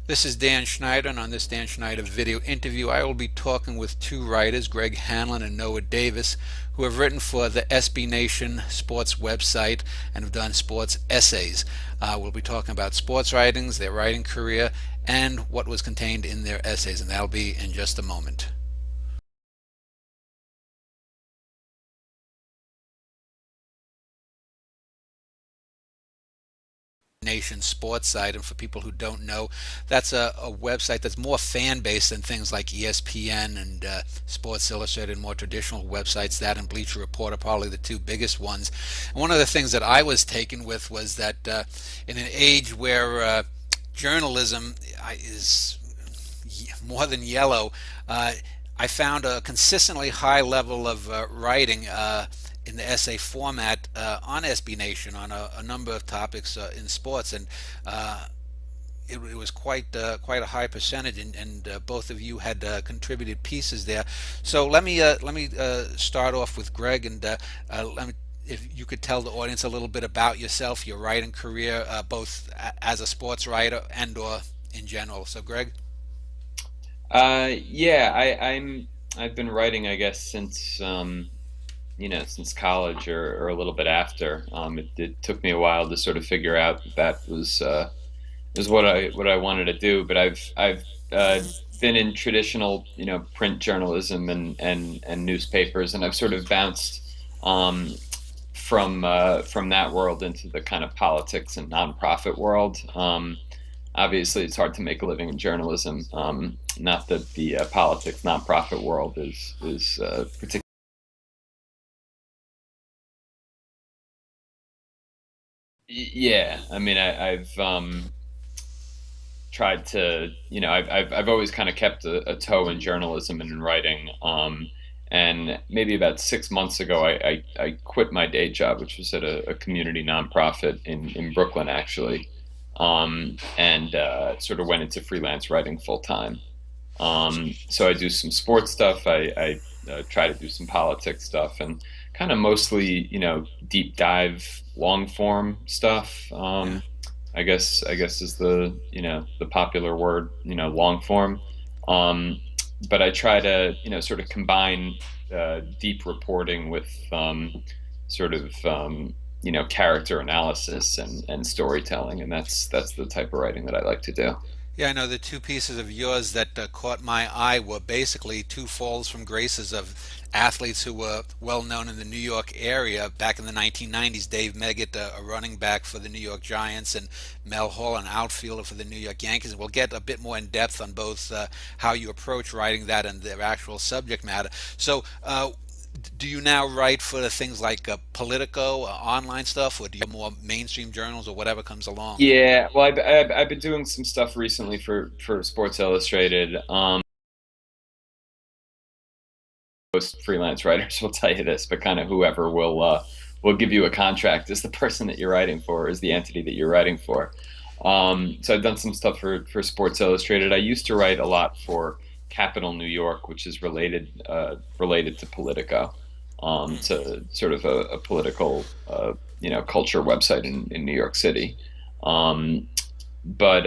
This is Dan Schneider, and on this Dan Schneider video interview, I will be talking with two writers, Greg Hanlon and Noah Davis, who have written for the SB Nation sports website and have done sports essays. We'll be talking about sports writings, their writing career, and what was contained in their essays, and that'll be in just a moment. Nation sports site, and for people who don't know, that's a website that's more fan based than things like ESPN and Sports Illustrated, more traditional websites. That and Bleacher Report are probably the two biggest ones. And one of the things that I was taken with was that in an age where journalism is more than yellow, I found a consistently high level of writing in the essay format on SB Nation on a number of topics in sports, and it was quite a high percentage, and both of you had contributed pieces there. So let me start off with Greg, and let me, if you could tell the audience a little bit about yourself, your writing career, both as a sports writer and or in general. So Greg. Yeah, I've been writing, I guess, since since college or a little bit after. It took me a while to sort of figure out that was what I wanted to do. But I've been in traditional, print journalism and newspapers, and I've sort of bounced um, from that world into the kind of politics and nonprofit world. Obviously, it's hard to make a living in journalism. Not that the politics nonprofit world is particularly. Yeah, I mean, I've tried to, I've always kind of kept a toe in journalism and in writing. And maybe about 6 months ago, I quit my day job, which was at a community nonprofit in Brooklyn, actually, and sort of went into freelance writing full time. So I do some sports stuff. I try to do some politics stuff, and kind of mostly, deep dive, long form stuff. Yeah. I guess is the popular word, long form. Um, but I try to, sort of combine deep reporting with sort of character analysis and storytelling, and that's the type of writing that I like to do. Yeah, I know the two pieces of yours that caught my eye were basically two falls from graces of athletes who were well known in the New York area back in the 1990s. Dave Meggett, a running back for the New York Giants, and Mel Hall, an outfielder for the New York Yankees. And we'll get a bit more in depth on both how you approach writing that and their actual subject matter. So, do you now write for the things like Politico, online stuff, or do you more mainstream journals or whatever comes along? Yeah, well, I've been doing some stuff recently for Sports Illustrated. Most freelance writers will tell you this, but kind of whoever will give you a contract is the person that you're writing for, is the entity that you're writing for. So I've done some stuff for Sports Illustrated. I used to write a lot for Capital New York, which is related to Politico. To sort of a political culture website in New York City. Um, but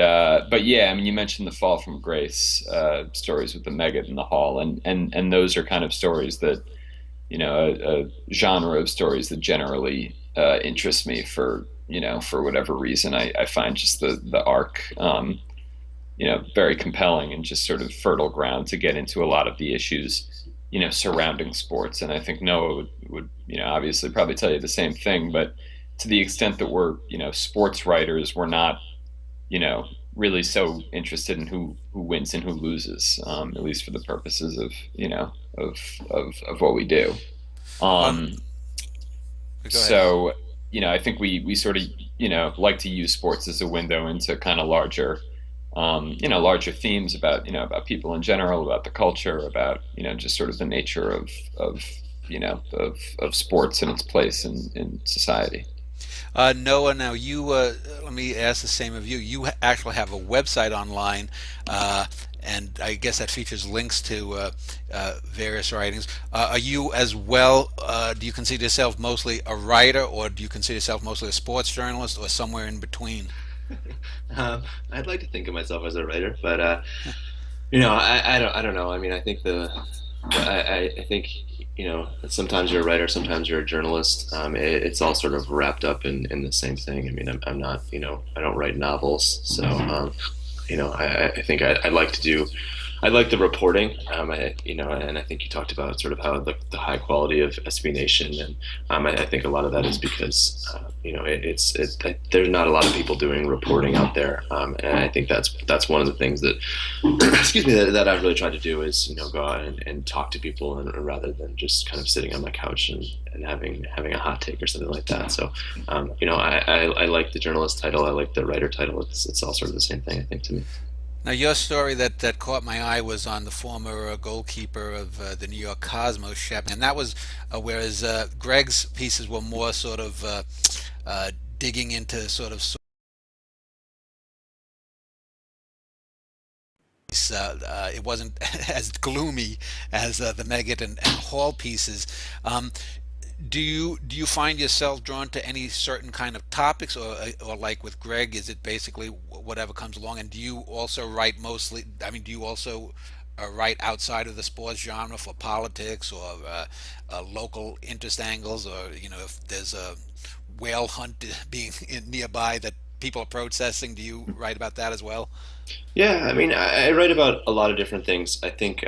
yeah, I mean, you mentioned the fall from grace stories with the Meggett and the Hall, and those are kind of stories that a genre of stories that generally interest me for whatever reason. I find just the arc very compelling and just sort of fertile ground to get into a lot of the issues surrounding sports. And I think Noah would obviously probably tell you the same thing, but to the extent that we're sports writers, we're not really so interested in who wins and who loses, at least for the purposes of of of what we do. Um, Um, Go ahead. so I think we sort of like to use sports as a window into kind of larger themes about about people in general, about the culture, about just sort of the nature of sports and its place in society. Noah, now you let me ask the same of you. You actually have a website online, and I guess that features links to various writings. Are you as well? Do you consider yourself mostly a writer, or do you consider yourself mostly a sports journalist, or somewhere in between? I'd like to think of myself as a writer, but I don't know. I mean, I think I think sometimes you're a writer, sometimes you're a journalist. It's all sort of wrapped up in the same thing. I mean, I'm not, I don't write novels, so I think I'd like to do. I like the reporting, and I think you talked about sort of how the high quality of SB Nation, and I think a lot of that is because there's not a lot of people doing reporting out there, and I think that's one of the things that excuse me that I've really tried to do is go out and talk to people, and rather than just kind of sitting on my couch and having a hot take or something like that. So I like the journalist title, I like the writer title. It's all sort of the same thing, I think, to me. Now, your story that caught my eye was on the former goalkeeper of the New York Cosmos, Shep, and that was whereas Greg's pieces were more sort of digging into sort of it wasn't as gloomy as the Meggett and Hall pieces. Um, do you find yourself drawn to any certain kind of topics, or like with Greg, is it basically whatever comes along? And do you also write mostly? I mean, do you also write outside of the sports genre for politics or local interest angles, or if there's a whale hunt being nearby that people are protesting, do you write about that as well? Yeah, I mean, I write about a lot of different things. I think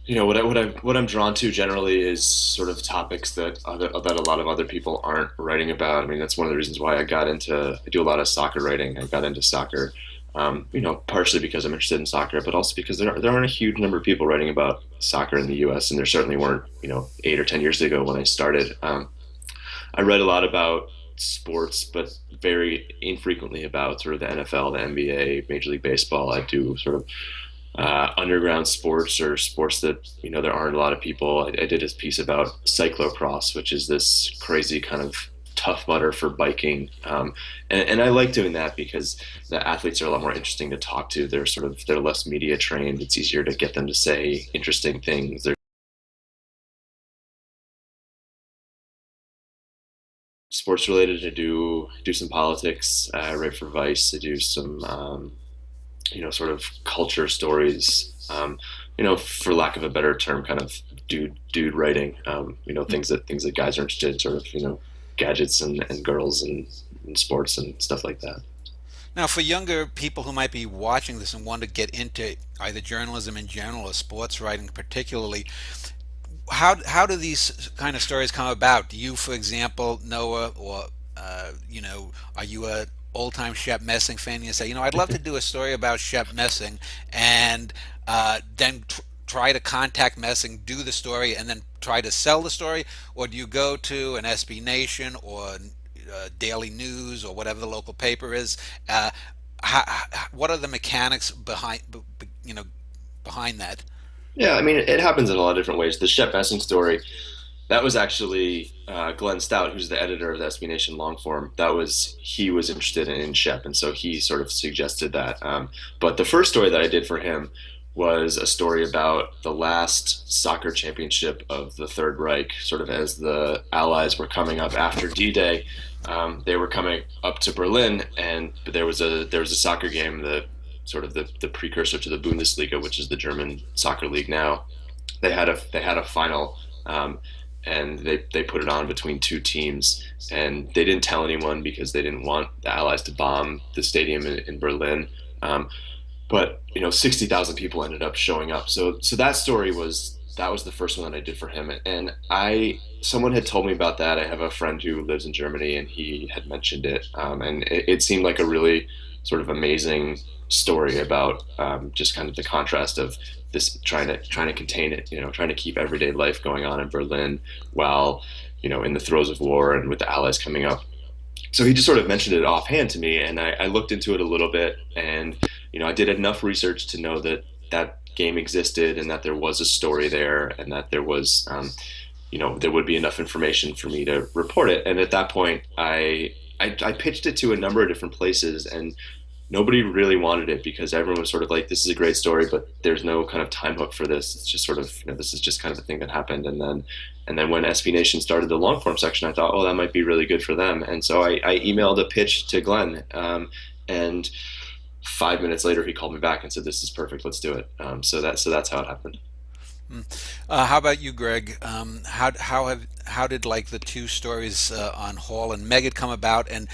what I'm drawn to generally is sort of topics that a lot of other people aren't writing about. I mean, that's one of the reasons why I do a lot of soccer writing. I got into soccer, partially because I'm interested in soccer, but also because there aren't a huge number of people writing about soccer in the U.S. and there certainly weren't 8 or 10 years ago when I started. I read a lot about sports, but very infrequently about sort of the NFL, the NBA, Major League Baseball. I do sort of underground sports or sports that there aren't a lot of people. I did a piece about cyclocross, which is this crazy kind of tough mudder for biking, and I like doing that because the athletes are a lot more interesting to talk to. They're less media trained. It's easier to get them to say interesting things. They're sports related. To do some politics. I write for Vice. I do some sort of culture stories. For lack of a better term, kind of dude writing. Things that guys are interested in, sort of gadgets and girls and sports and stuff like that. Now, for younger people who might be watching this and want to get into either journalism in general or sports writing particularly, how do these kind of stories come about? Do you, for example, Noah, or are you a old time Shep Messing fan? You say, I'd love to do a story about Shep Messing, and then try to contact Messing, do the story, and then try to sell the story, or do you go to an SB Nation or Daily News or whatever the local paper is? What are the mechanics behind that? Yeah, I mean, it happens in a lot of different ways. The Shep Messing story, that was actually Glenn Stout, who's the editor of the SB Nation long form. He was interested in Shep, and so he sort of suggested that. But the first story that I did for him was a story about the last soccer championship of the Third Reich, sort of as the Allies were coming up after D-Day. They were coming up to Berlin, and there was a soccer game, the precursor to the Bundesliga, which is the German soccer league now. They had a final, and they put it on between two teams, and they didn't tell anyone because they didn't want the Allies to bomb the stadium in Berlin. But 60,000 people ended up showing up. So that was the first one that I did for him, and someone had told me about that. I have a friend who lives in Germany, and he had mentioned it, and it seemed like a really sort of amazing story about just kind of the contrast of this trying to contain it, trying to keep everyday life going on in Berlin while in the throes of war and with the Allies coming up. So he just sort of mentioned it offhand to me, and I looked into it a little bit, and I did enough research to know that that game existed and that there was a story there and that there would be enough information for me to report it. And at that point, I pitched it to a number of different places, and nobody really wanted it because everyone was sort of like, this is a great story, but there's no kind of time hook for this. It's just sort of, this is just kind of a thing that happened. And then when SB Nation started the long form section, I thought, oh, that might be really good for them. And so I emailed a pitch to Glenn, and 5 minutes later he called me back and said, this is perfect, let's do it. So that's how it happened. How about you, Greg? How did like the two stories on Hall and Megget come about, and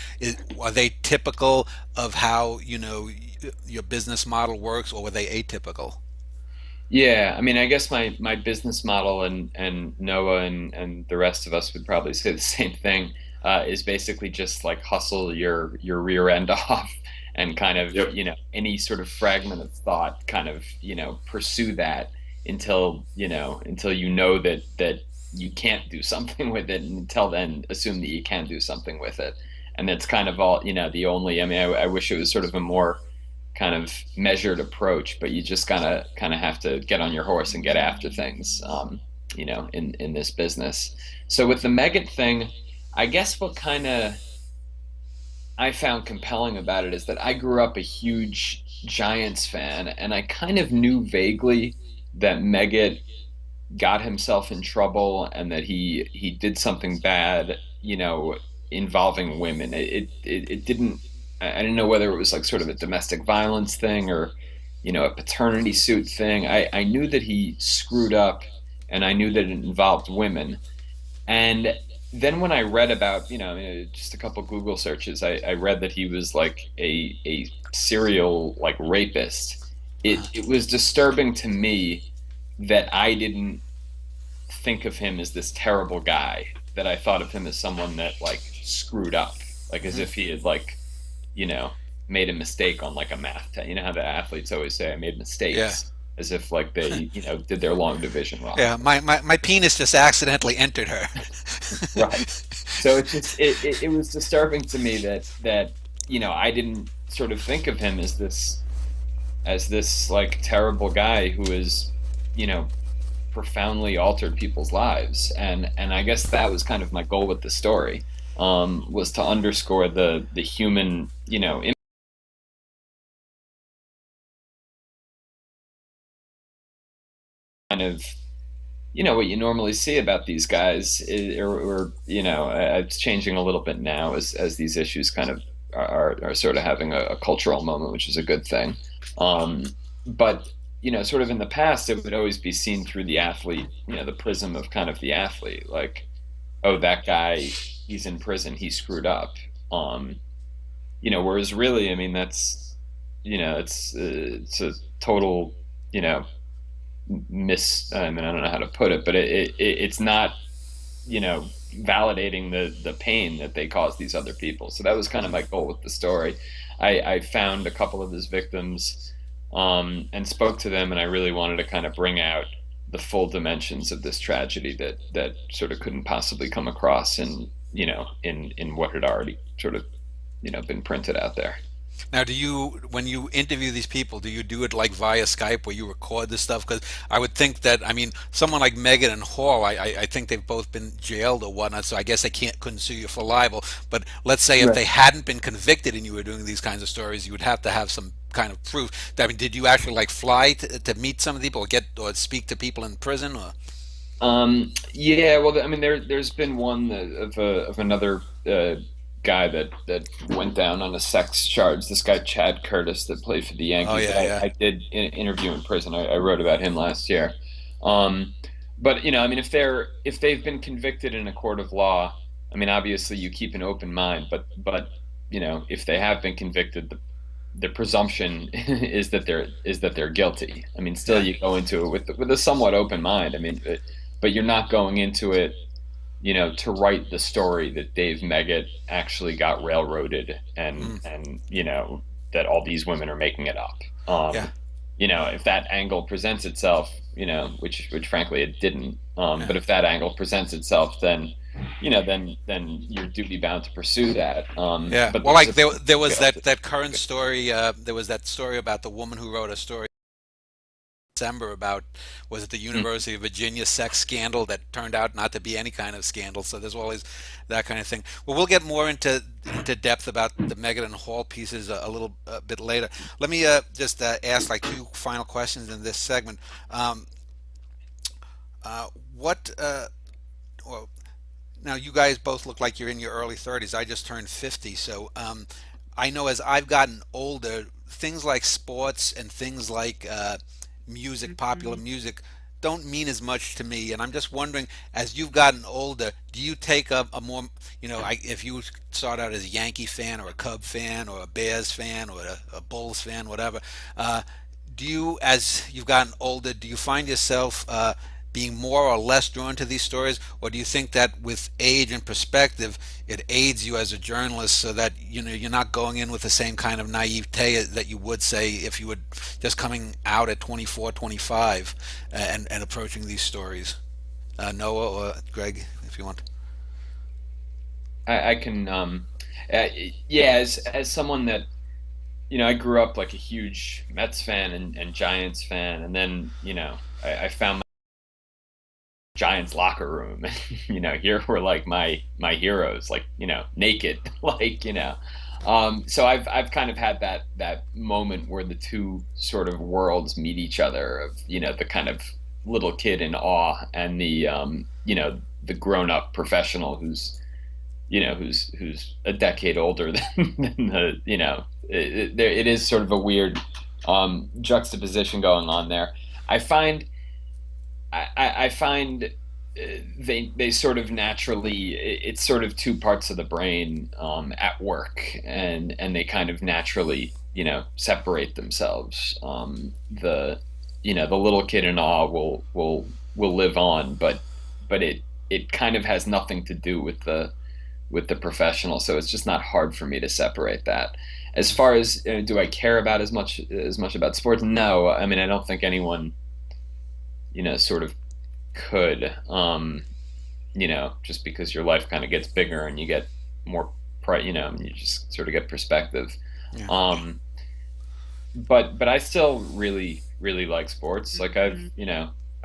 are they typical of how your business model works, or were they atypical? Yeah, I mean, I guess my business model, and Noah and the rest of us would probably say the same thing, is basically just like hustle your rear end off and kind of, Yep. any sort of fragment of thought, kind of, pursue that until, until that you can't do something with it, and until then assume that you can do something with it. And that's kind of all, the only, I mean, I wish it was sort of a more kind of measured approach, but you just kind of have to get on your horse and get after things, in this business. So with the Megan thing, I guess what kind of I found compelling about it is that I grew up a huge Giants fan, and I kind of knew vaguely that Meggett got himself in trouble and that he did something bad, involving women. It didn't. I didn't know whether it was like sort of a domestic violence thing or, a paternity suit thing. I knew that he screwed up, and I knew that it involved women. And then when I read about, just a couple Google searches, I read that he was like a serial like rapist. It was disturbing to me that I didn't think of him as this terrible guy, that I thought of him as someone that like screwed up, like as if he had like, you know, made a mistake on like a math test. You know how the athletes always say, I made Yeah. mistakes, as if like they, did their long division wrong. Yeah, my penis just accidentally entered her. Right. So it was disturbing to me that I didn't sort of think of him as this like terrible guy who is, you know, profoundly altered people's lives. And I guess that was kind of my goal with the story, was to underscore the human, kind of, what you normally see about these guys, or it's changing a little bit now as these issues kind of are sort of having a cultural moment, which is a good thing. Um, but sort of in the past, it would always be seen through the athlete, the prism of kind of the athlete, like, oh, that guy, he's in prison, he screwed up. Um, whereas really, I mean, that's, it's a total, you know, I mean, I don't know how to put it, but it's not, you know, validating the pain that they cause these other people. So that was kind of my goal with the story. I found a couple of his victims, and spoke to them, and I really wanted to kind of bring out the full dimensions of this tragedy that sort of couldn't possibly come across in what had already sort of been printed out there. Now, when you interview these people, do you do it like via Skype where you record this stuff? Because I would think that, I mean, someone like Megan and Hall, I think they've both been jailed or whatnot, so I guess they couldn't sue you for libel. But let's say if Right. they hadn't been convicted and you were doing these kinds of stories, you would have to have some kind of proof. I mean, did you actually like fly to meet some of the people, or or speak to people in prison, or? Yeah, well, I mean, there's been one of another guy that went down on a sex charge. This guy Chad Curtis that played for the Oh Yankees. yeah, yeah, I did interview in prison. I wrote about him last year. Um, but I mean, if they've been convicted in a court of law, I mean, obviously you keep an open mind. But if they have been convicted, the presumption is that they're guilty. I mean, still yeah. you go into it with a somewhat open mind. I mean, but you're not going into it, to write the story that Dave Meggett actually got railroaded, and Mm, that all these women are making it up. yeah, If that angle presents itself, which frankly it didn't. yeah. But if that angle presents itself, then then you're duty bound to pursue that. Yeah. But Well, there's like a there was guilt. that current story. There was that story about the woman who wrote a story September about, was it the University of Virginia sex scandal that turned out not to be any kind of scandal. So there's always that kind of thing. Well, we'll get more into depth about the Megan and Hall pieces a little bit later. Let me just ask like two final questions in this segment. What well, now you guys both look like you're in your early 30s. I just turned 50, so I know as I've gotten older, things like sports and things like music, popular music, don't mean as much to me. And I'm just wondering, as you've gotten older, do you take a more, if you start out as a Yankee fan or a Cub fan or a Bears fan or a Bulls fan, whatever, do you, as you've gotten older, do you find yourself being more or less drawn to these stories, or do you think that with age and perspective, it aids you as a journalist so that you're not going in with the same kind of naivete that you would say if you were just coming out at 24, 25 and approaching these stories? Noah or Greg, if you want. I can, yeah, as someone that, I grew up like a huge Mets fan and Giants fan, and then, I found Giants locker room. Here were like my heroes, like, naked, like, so I've kind of had that moment where the two sort of worlds meet each other of, the kind of little kid in awe and the grown up professional who's a decade older than it is sort of a weird juxtaposition going on there. I find they sort of naturally, it's sort of two parts of the brain at work, and they kind of naturally separate themselves. The little kid in awe will live on, but it kind of has nothing to do with the professional, so it's just not hard for me to separate that. As far as do I care about as much about sports? No, I mean I don't think anyone sort of could, just because your life kind of gets bigger and you get more, and you just sort of get perspective. Yeah. But I still really, really like sports. Like I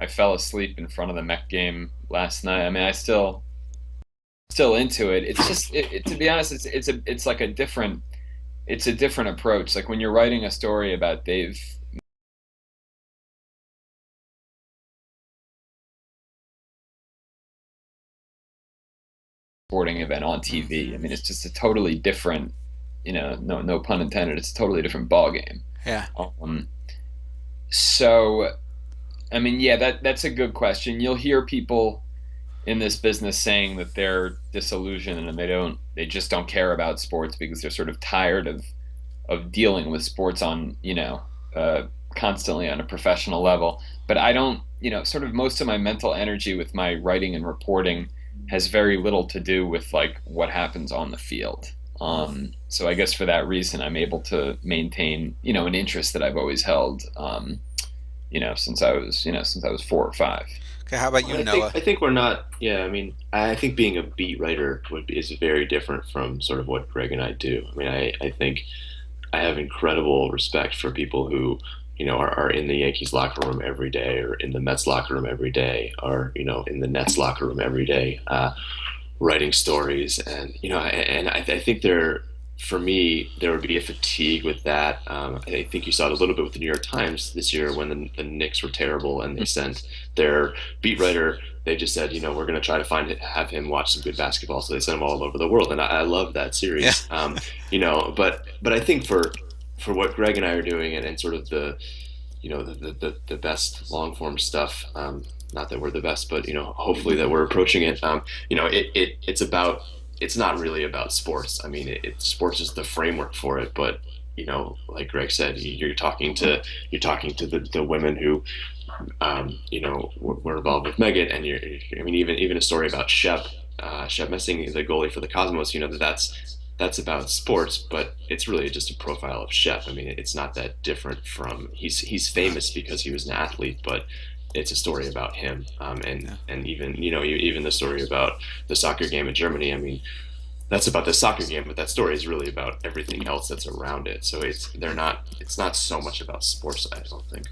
fell asleep in front of the Met game last night. I mean, I still into it. It's just, to be honest, it's like a different approach. Like when you're writing a story about Dave sporting event on TV. I mean, it's just a totally different, no pun intended. It's a totally different ball game. Yeah. So, I mean, yeah, that's a good question. You'll hear people in this business saying that they're disillusioned and they just don't care about sports because they're sort of tired of dealing with sports on, constantly on a professional level. But I don't, sort of most of my mental energy with my writing and reporting has very little to do with like what happens on the field. So I guess for that reason, I'm able to maintain, an interest that I've always held, since I was 4 or 5. Okay, how about you, Noah? I think we're not. Yeah, I mean, I think being a beat writer is very different from sort of what Greg and I do. I mean, I think I have incredible respect for people who are in the Yankees locker room every day, or in the Mets locker room every day, or in the Nets locker room every day, writing stories. And I think for me, there would be a fatigue with that. I think you saw it a little bit with the New York Times this year when the Knicks were terrible and they sent their beat writer. They just said, we're going to try to have him watch some good basketball. So they sent him all over the world, and I love that series. Yeah. But I think for what Greg and I are doing, and sort of the best long form stuff. Not that we're the best, but hopefully that we're approaching it. It's not really about sports. I mean, sports is the framework for it, but like Greg said, you're talking to the women who were involved with Megan, and even a story about Shep Messing, the goalie for the Cosmos. That's about sports, but it's really just a profile of Shep. I mean, it's not that different from he's famous because he was an athlete, but it's a story about him. And even the story about the soccer game in Germany. I mean, that's about the soccer game, but that story is really about everything else that's around it. So it's not so much about sports, I don't think.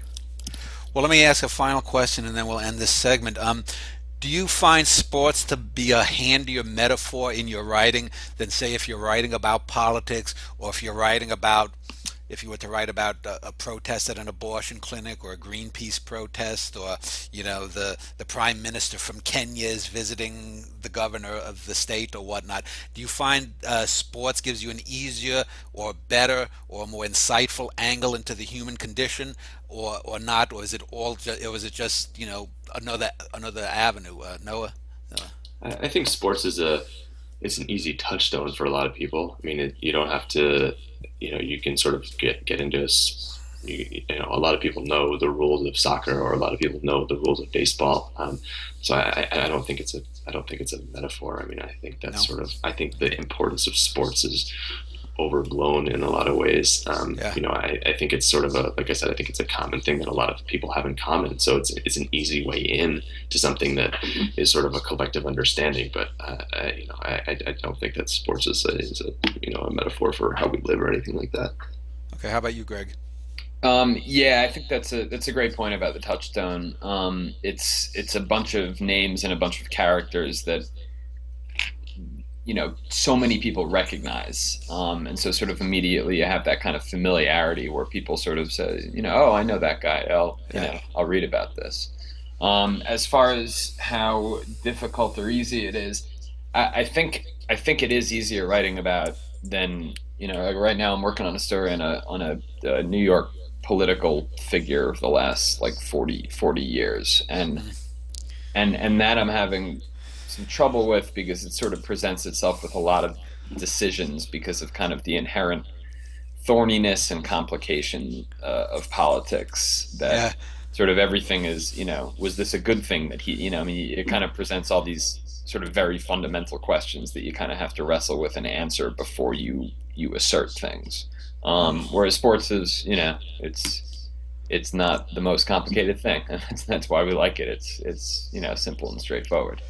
Well, let me ask a final question, and then we'll end this segment. Do you find sports to be a handier metaphor in your writing than, say, if you're writing about politics, or if you're writing about, if you were to write about a protest at an abortion clinic, or a Greenpeace protest, or the prime minister from Kenya is visiting the governor of the state or whatnot? Do you find sports gives you an easier or better or more insightful angle into the human condition, or not, or is it all or is it just another avenue? Noah. I think sports is a it's an easy touchstone for a lot of people. I mean, you don't have to, you can sort of get into a lot of people know the rules of soccer, or a lot of people know the rules of baseball. So I don't think it's a metaphor. I mean, I think No. I think the importance of sports is overblown in a lot of ways. Yeah. I think it's sort of like I said, I think it's a common thing that a lot of people have in common. So it's an easy way in to something that is sort of a collective understanding. But I don't think that sports is a metaphor for how we live or anything like that. Okay. How about you, Greg? Yeah, I think that's a great point about the touchstone. It's a bunch of names and a bunch of characters that so many people recognize, and so sort of immediately you have that kind of familiarity where people sort of say, oh, I know that guy. I'll read about this. As far as how difficult or easy it is, I think it is easier writing about than like right now I'm working on a story on a New York political figure of the last like 40 years, and that I'm having some trouble with because it sort of presents itself with a lot of decisions because of kind of the inherent thorniness and complication of politics, Yeah. that sort of everything is, was this a good thing that I mean, it kind of presents all these sort of very fundamental questions that you kind of have to wrestle with and answer before you assert things. Whereas sports is, it's not the most complicated thing, and that's why we like it. It's simple and straightforward.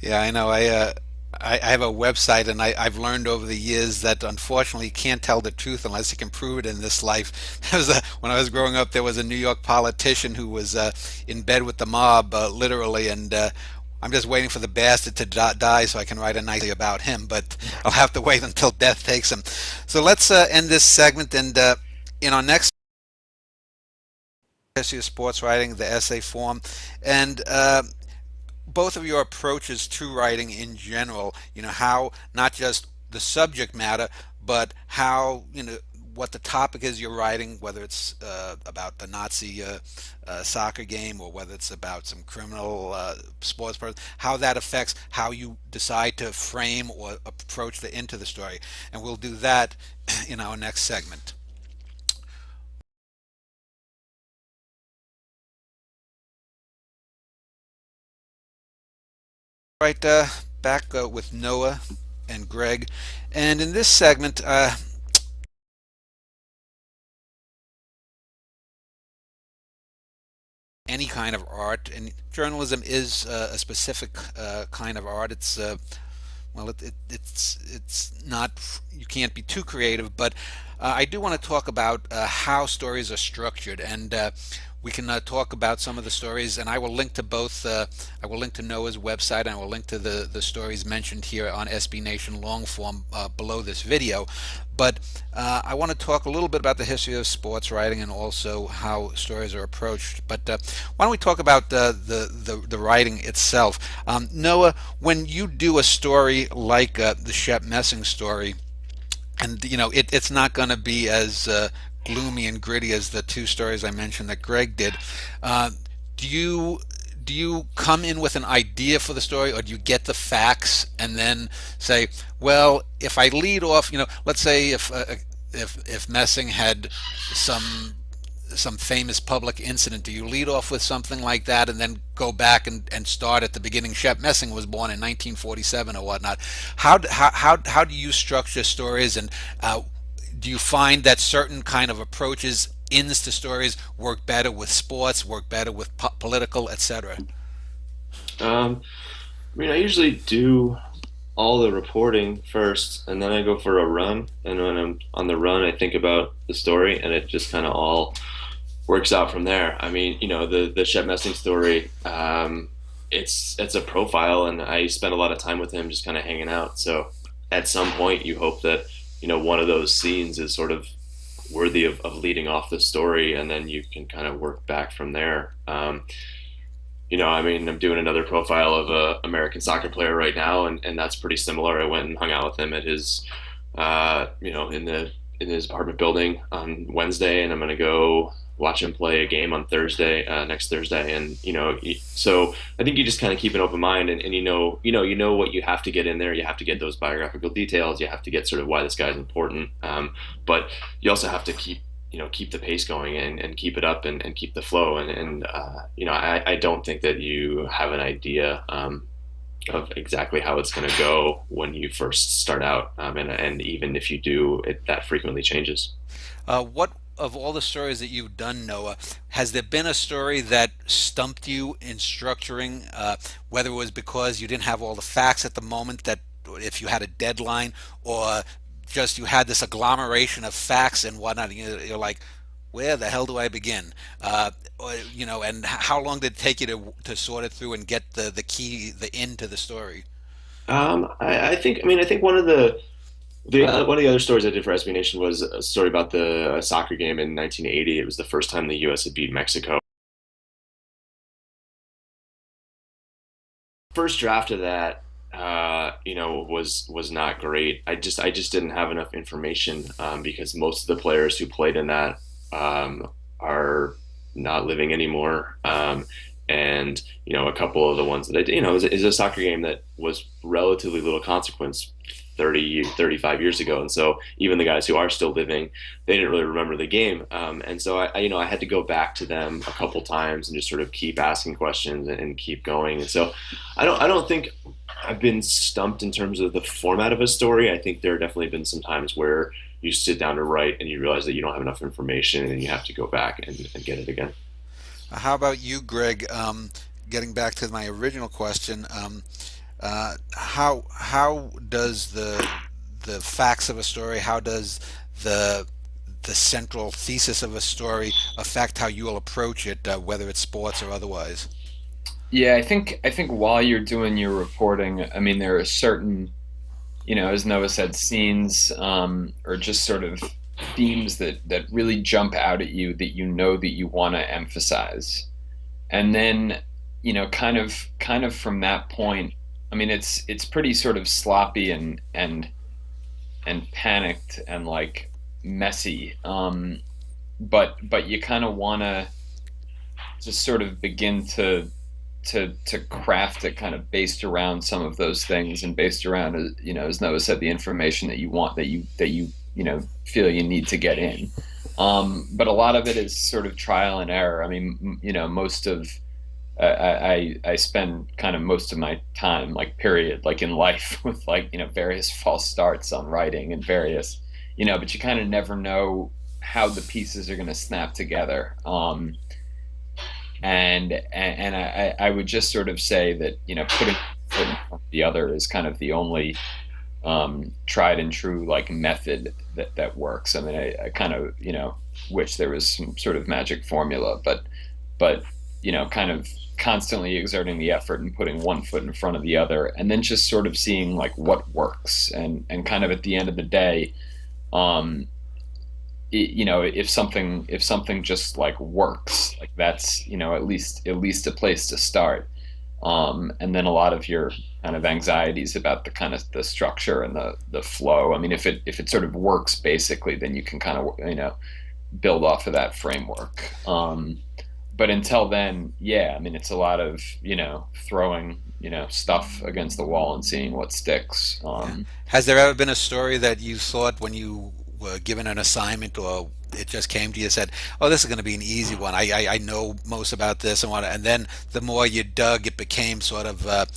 Yeah, I know. I have a website, and I've learned over the years that unfortunately you can't tell the truth unless you can prove it in this life. When I was growing up, there was a New York politician who was in bed with the mob, literally, and I'm just waiting for the bastard to die so I can write a nicely about him. But I'll have to wait until death takes him. So let's end this segment, and in our next history of sports writing, the essay form, and both of your approaches to writing in general, how not just the subject matter, but how, what the topic is you're writing, whether it's about the Nazi soccer game, or whether it's about some criminal sports person, how that affects how you decide to frame or approach into the story. And we'll do that in our next segment. Right, back with Noah and Greg, and in this segment, any kind of art, and journalism is a specific kind of art. It's well, it's not, you can't be too creative, but I do want to talk about how stories are structured, and we can talk about some of the stories, and I will link to both. I will link to Noah's website, and I will link to the stories mentioned here on SB Nation long form below this video. But I want to talk a little bit about the history of sports writing and also how stories are approached. But why don't we talk about the writing itself? Noah, when you do a story like the Shep Messing story, and it's not going to be as gloomy and gritty as the two stories I mentioned that Greg did. Do you come in with an idea for the story, or do you get the facts and then say, well, if I lead off, let's say if Messing had some famous public incident, do you lead off with something like that and then go back and start at the beginning? Shep Messing was born in 1947 or whatnot. How do you structure stories, and do you find that certain kind of approaches into stories work better with sports, work better with political, etc.? I mean, I usually do all the reporting first, and then I go for a run. And when I'm on the run, I think about the story, and it just kind of all works out from there. I mean, the Shep Messing story, it's a profile, and I spent a lot of time with him just kind of hanging out. So at some point, you hope that one of those scenes is sort of worthy of leading off the story, and then you can kind of work back from there. I mean, I'm doing another profile of a American soccer player right now, and that's pretty similar. I went and hung out with him at his, in his apartment building on Wednesday, and I'm going to go watch him play a game on Thursday, next Thursday, and so I think you just kind of keep an open mind, and what you have to get in there. You have to get those biographical details. You have to get sort of why this guy's important, but you also have to keep the pace going and keep it up and keep the flow, I don't think that you have an idea of exactly how it's going to go when you first start out, and even if you do, that frequently changes. What of all the stories that you've done, Noah, has there been a story that stumped you in structuring, whether it was because you didn't have all the facts at the moment, that if you had a deadline, or just you had this agglomeration of facts and whatnot, and you're like, where the hell do I begin? And how long did it take you to sort it through and get the key, the end to the story? I think one of the other stories I did for SB Nation was a story about the soccer game in 1980. It was the first time the U.S. had beat Mexico. First draft of that, was not great. I just didn't have enough information, because most of the players who played in that are not living anymore. And a couple of the ones that I did, is a soccer game that was relatively little consequence 35 years ago, and so even the guys who are still living, they didn't really remember the game, and so I had to go back to them a couple times and just sort of keep asking questions and keep going. And so I don't think I've been stumped in terms of the format of a story. I think there have definitely been some times where you sit down to write and you realize that you don't have enough information, and you have to go back and get it again. How about you, Greg? Getting back to my original question, how does the facts of a story, how does the central thesis of a story affect how you will approach it, whether it's sports or otherwise? Yeah, I think while you're doing your reporting, I mean, there are certain, as Noah said, scenes, or just sort of themes that really jump out at you, that that you want to emphasize. And then, kind of from that point, I mean, it's pretty sort of sloppy and panicked and like messy. But you kind of want to just sort of begin to craft it kind of based around some of those things, and based around, as Noah said, the information that you want, that you feel you need to get in. But a lot of it is sort of trial and error. I mean, most of I spend kind of most of my time, like, period, like in life, with, like, various false starts on writing and various, but you kind of never know how the pieces are going to snap together. And I would just sort of say that, putting foot in front of the other is kind of the only tried and true, like, method that works. I mean, I kind of, wish there was some sort of magic formula, but kind of constantly exerting the effort and putting one foot in front of the other, and then just sort of seeing, like, what works, and kind of at the end of the day, if something just, like, works, like, that's, at least a place to start. And then a lot of your kind of anxieties about the kind of the structure and the flow. I mean, if it sort of works basically, then you can kind of, build off of that framework. But until then, yeah, I mean, it's a lot of, throwing, stuff against the wall and seeing what sticks. Yeah. Has there ever been a story that you thought, when you were given an assignment, or it just came to you, said, "Oh, this is going to be an easy one. I know most about this," and then the more you dug, it became sort of a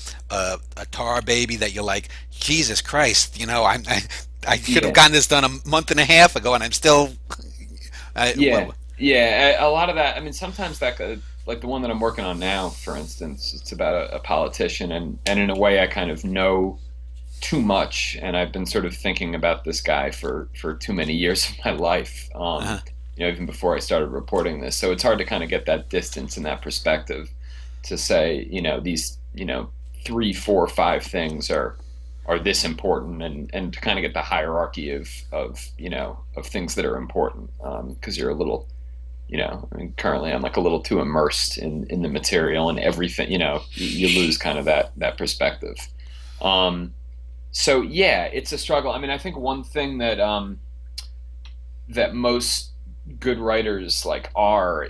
tar baby that you're like, "Jesus Christ, I should have Yeah. gotten this done a month and a half ago, and I'm still." Yeah, Well, yeah. A lot of that. I mean, sometimes that, like the one that I'm working on now, for instance, it's about a politician, and in a way, I kind of know too much, and I've been sort of thinking about this guy for too many years of my life. uh, even before I started reporting this. So it's hard to kind of get that distance and that perspective to say, these, three, four, five things are this important, and to kind of get the hierarchy of things that are important, because you're a little, I mean, currently I'm like a little too immersed in the material and everything, you lose kind of that perspective. So yeah, it's a struggle. I mean, I think one thing that most good writers like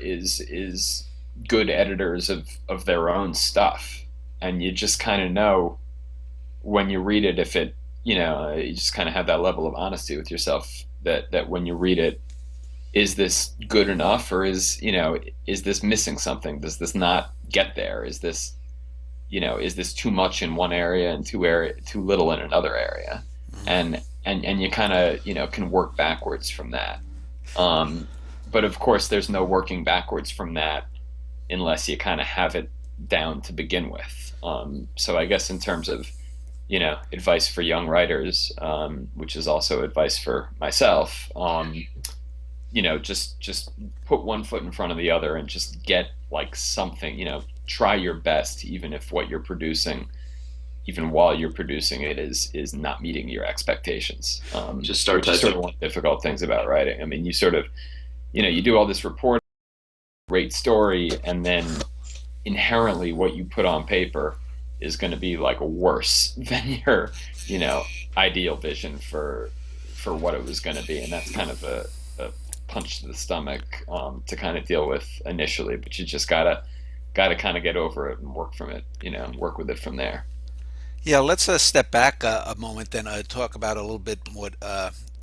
is good editors of their own stuff, and you just kind of know when you read it, if it, you just kind of have that level of honesty with yourself, that when you read it, is this good enough, or is this missing something? Does this not get there? Is this too much in one area and too little in another area? And you kind of, can work backwards from that. But of course, there's no working backwards from that unless you kind of have it down to begin with. So I guess in terms of, advice for young writers, which is also advice for myself, just put one foot in front of the other and just get like something, try your best, even if what you're producing, even while you're producing it, is not meeting your expectations. Just start which is sort of one of the difficult things about writing. I mean, you sort of, you do all this reporting, great story, and then inherently what you put on paper is going to be like worse than your, ideal vision for what it was going to be, and that's kind of a punch to the stomach, to kind of deal with initially. But you just gotta kind of get over it and work from it, work with it from there. Yeah, let's step back a moment then, talk about a little bit more,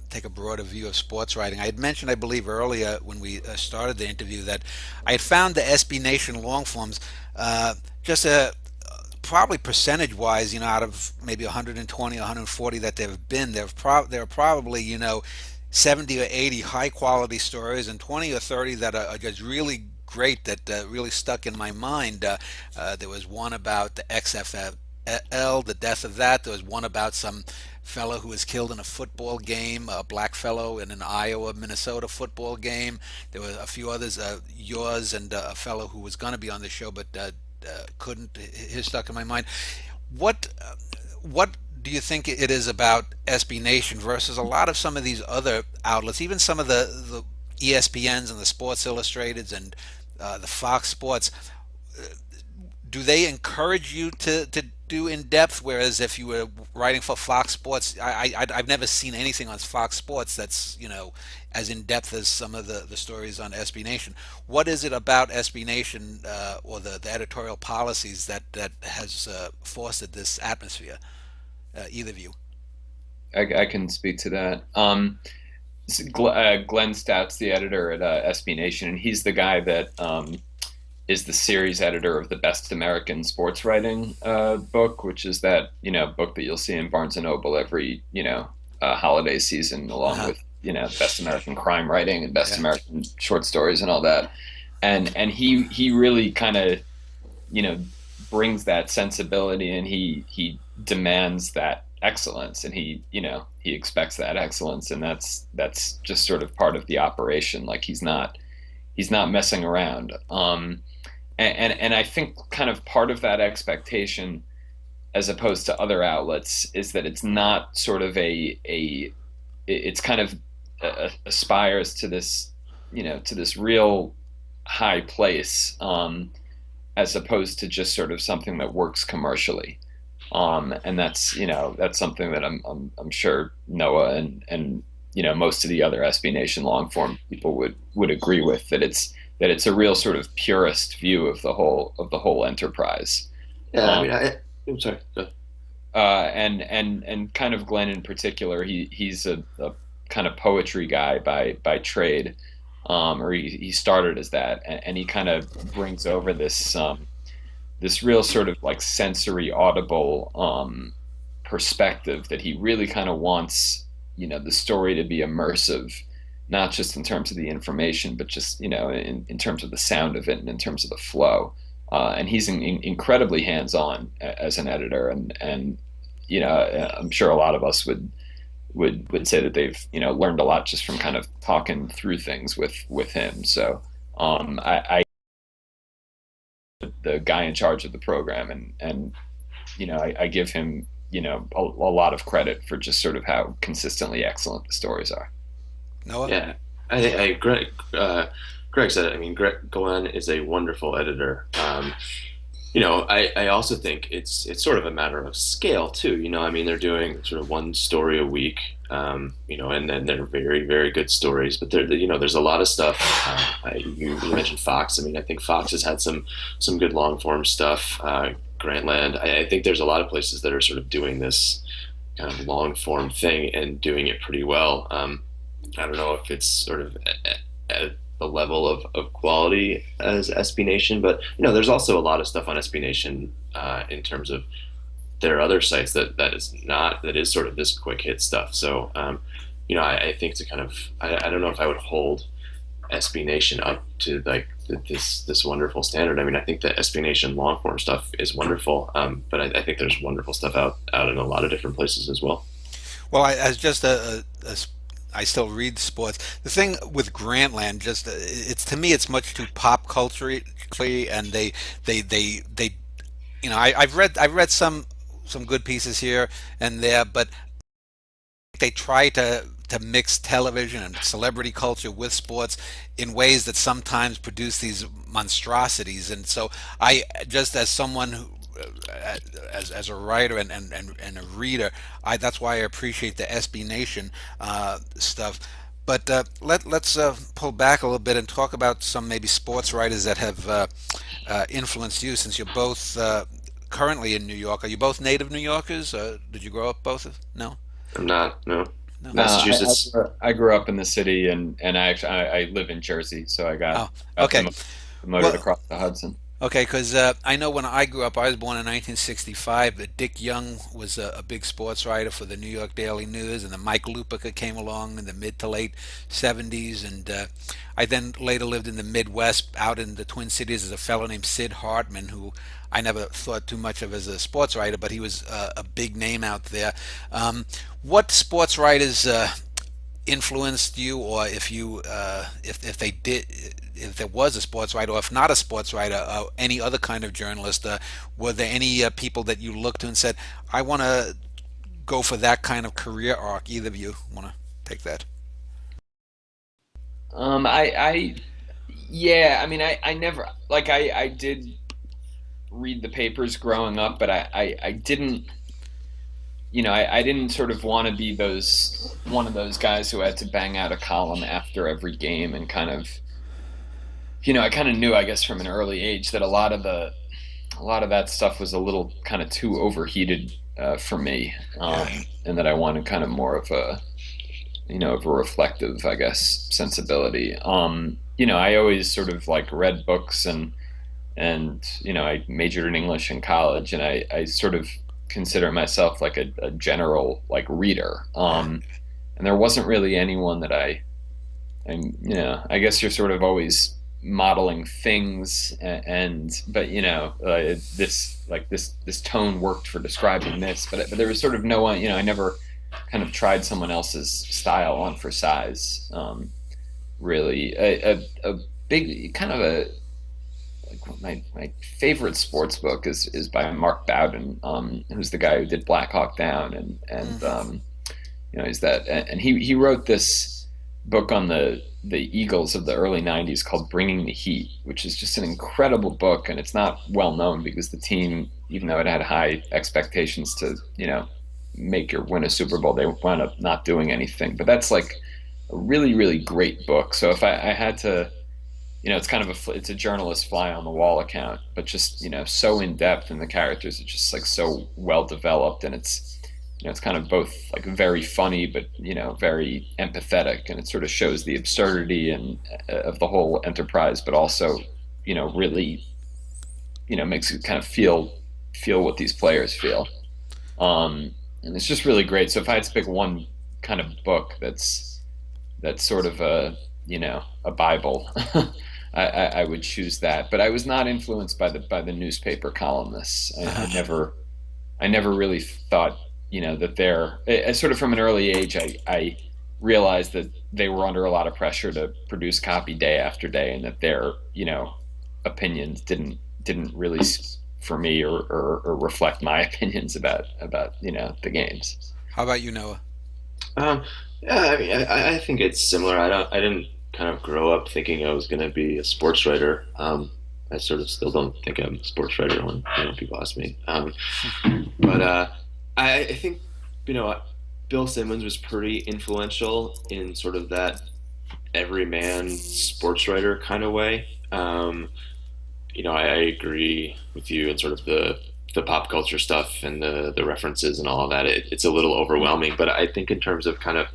take a broader view of sports writing. I had mentioned, I believe, earlier when we started the interview that I had found the SB Nation long forms just probably percentage-wise, out of maybe 120, 140 that there have been, there are probably, 70 or 80 high-quality stories and 20 or 30 that are just really great, that really stuck in my mind. There was one about the XFL, the death of that. There was one about some fellow who was killed in a football game, a black fellow in an Iowa-Minnesota football game. There were a few others, yours and a fellow who was going to be on the show but couldn't. His stuck in my mind. What do you think it is about SB Nation versus a lot of some of these other outlets, even some of the ESPNs and the Sports Illustrateds and the Fox Sports? Do they encourage you to do in depth? Whereas if you were writing for Fox Sports, I've never seen anything on Fox Sports that's as in depth as some of the stories on SB Nation. What is it about SB Nation or the editorial policies that has fostered this atmosphere? Either of you. I can speak to that. Glenn Stout's the editor at SB Nation, and he's the guy that is the series editor of the Best American Sports Writing book, which is that book that you'll see in Barnes and Noble every holiday season, along with Best American Crime Writing and Best American Short Stories and all that. And he really kind of brings that sensibility, and he demands that excellence, and he expects that excellence, and that's just sort of part of the operation. Like he's not messing around. And I think kind of part of that expectation, as opposed to other outlets, is that it's not sort of it's kind of aspires to this to this real high place, as opposed to just sort of something that works commercially. And that's something that I'm sure Noah and most of the other SB Nation long form people would agree with, that it's a real sort of purist view of the whole enterprise. Yeah, I mean, I'm sorry. And kind of Glenn in particular, he's a kind of poetry guy by trade, or he started as that, and he kind of brings over this real sort of like sensory audible perspective, that he really kind of wants the story to be immersive, not just in terms of the information, but just in terms of the sound of it and in terms of the flow. And he's incredibly hands-on as an editor, and I'm sure a lot of us would say that they've learned a lot just from kind of talking through things with him. So I the guy in charge of the program, and I give him a lot of credit for just sort of how consistently excellent the stories are. Noah? Yeah, Greg said it. I mean, Glenn is a wonderful editor. I also think it's sort of a matter of scale too. I mean, they're doing sort of one story a week, and then they're very, very good stories. But there's a lot of stuff. You mentioned Fox. I mean, I think Fox has had some good long form stuff. Grantland. I think there's a lot of places that are sort of doing this kind of long form thing and doing it pretty well. I don't know if it's sort of at the level of quality as SB Nation, but there's also a lot of stuff on SB Nation in terms of their other sites that is sort of this quick hit stuff. So I think to kind of I don't know if I would hold SB Nation up to like this wonderful standard. I mean, I think that SB Nation long form stuff is wonderful, but I think there's wonderful stuff out in a lot of different places as well. Well, as just I still read sports. The thing with Grantland, just it's to me, it's much too pop culturally, and they I've read some good pieces here and there, but they try to mix television and celebrity culture with sports in ways that sometimes produce these monstrosities. And so I, just as someone who, as a writer and a reader, that's why I appreciate the SB Nation stuff. But let's pull back a little bit and talk about some maybe sports writers that have influenced you, since you're both currently in New York. Are you both native New Yorkers? Did you grow up both? No? I'm not, no. No. Massachusetts. I grew up in the city, and I live in Jersey, so I got, Oh, okay. promoted Well, across the Hudson. okay, because I know when I grew up, I was born in 1965. But Dick Young was a big sports writer for the New York Daily News, and then Mike Lupica came along in the mid to late 70s. And I then later lived in the Midwest, out in the Twin Cities, as a fellow named Sid Hartman, who I never thought too much of as a sports writer, but he was a big name out there. What sports writers influenced you, or if you if they did, if there was a sports writer, or if not a sports writer, any other kind of journalist, were there any people that you looked to and said, I want to go for that kind of career arc? Either of you want to take that? I yeah, I mean, I never, like, I did read the papers growing up, but I didn't, I didn't sort of want to be one of those guys who had to bang out a column after every game, and kind of, I kind of knew, I guess, from an early age that a lot of that stuff was a little kind of too overheated for me, Yeah. and that I wanted kind of more of a, of a reflective, I guess, sensibility. I always sort of like read books, and I majored in English in college, and I sort of consider myself like a general like reader. And there wasn't really anyone that I guess you're sort of always modeling things, but this tone worked for describing this, but there was sort of no one, I never kind of tried someone else's style on for size. Really, a big kind of a, like, my favorite sports book is by Mark Bowden, who's the guy who did Black Hawk Down, he's that, and he wrote this book on the Eagles of the early '90s called Bringing the Heat, which is just an incredible book, and it's not well known because the team, even though it had high expectations to make or win a Super Bowl, they wound up not doing anything. But that's like a really, really great book. So if I had to, it's kind of it's a journalist fly on the wall account, but just so in depth, and the characters are just like so well developed, and it's kind of both like very funny, but very empathetic, and it sort of shows the absurdity and of the whole enterprise, but also really makes you kind of feel what these players feel, and it's just really great. So if I had to pick one kind of book that's sort of a Bible, I would choose that. But I was not influenced by the newspaper columnists. I never really thought that they're sort of from an early age, I realized that they were under a lot of pressure to produce copy day after day, and that their opinions didn't really for me or reflect my opinions about the games. How about you, Noah? Um, yeah, I mean, I think it's similar. I didn't kind of grow up thinking I was going to be a sports writer. I sort of still don't think I'm a sports writer when people ask me. But I think you know Bill Simmons was pretty influential in sort of that everyman sports writer kind of way. I agree with you in sort of the pop culture stuff and the references and all of that. It's a little overwhelming, but I think in terms of kind of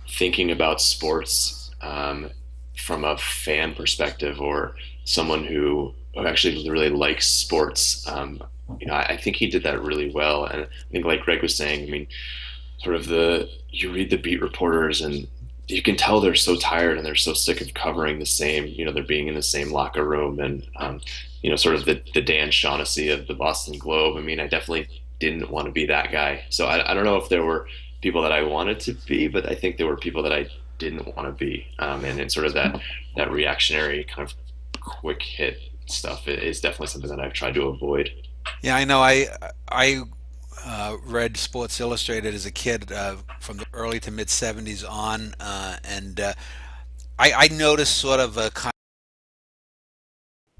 thinking about sports from a fan perspective or someone who actually really likes sports, I think he did that really well. And I think, like Greg was saying, I mean, sort of you read the beat reporters and you can tell they're so tired and they're so sick of covering the same, they're being in the same locker room and, sort of the Dan Shaughnessy of the Boston Globe. I mean, I definitely didn't want to be that guy. So I don't know if there were people that I wanted to be, but I think there were people that I didn't want to be. And in sort of that reactionary kind of quick hit stuff is definitely something that I've tried to avoid. Yeah, I know. I read Sports Illustrated as a kid from the early to mid '70s on, and I noticed sort of a kind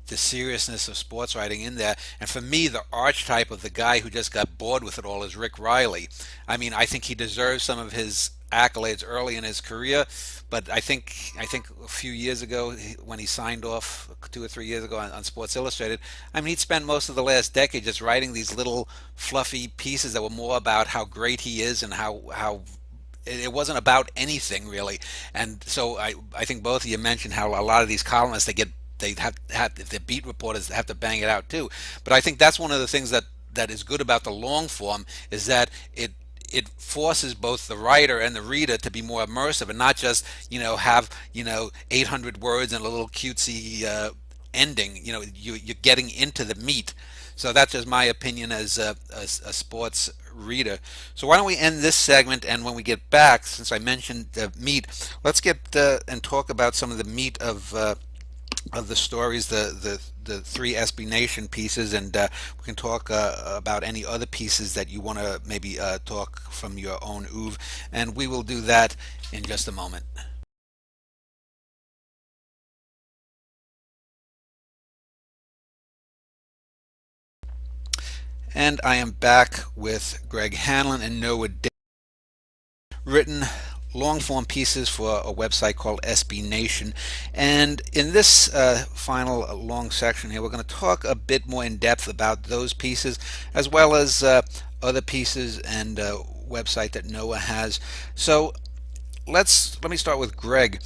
the seriousness of sports writing in there. And for me, the archetype of the guy who just got bored with it all is Rick Riley. I mean, I think he deserves some of his accolades early in his career, but I think a few years ago when he signed off 2 or 3 years ago on Sports Illustrated, I mean, he'd spent most of the last decade just writing these little fluffy pieces that were more about how great he is and how it wasn't about anything really. And so I think both of you mentioned how a lot of these columnists they have if they're beat reporters they have to bang it out too. But I think that's one of the things that is good about the long form is that it forces both the writer and the reader to be more immersive and not just have 800 words and a little cutesy ending. You're getting into the meat. So that's just my opinion as a sports reader. So why don't we end this segment, and when we get back, since I mentioned meat, let's get and talk about some of the meat of the stories, the three SB Nation pieces, and we can talk about any other pieces that you want to maybe talk from your own oeuvre, and we will do that in just a moment. And I am back with Greg Hanlon and Noah Day, written long form pieces for a website called SB Nation. And in this final long section here, we're going to talk a bit more in depth about those pieces as well as other pieces and website that Noah has. So let me start with Greg.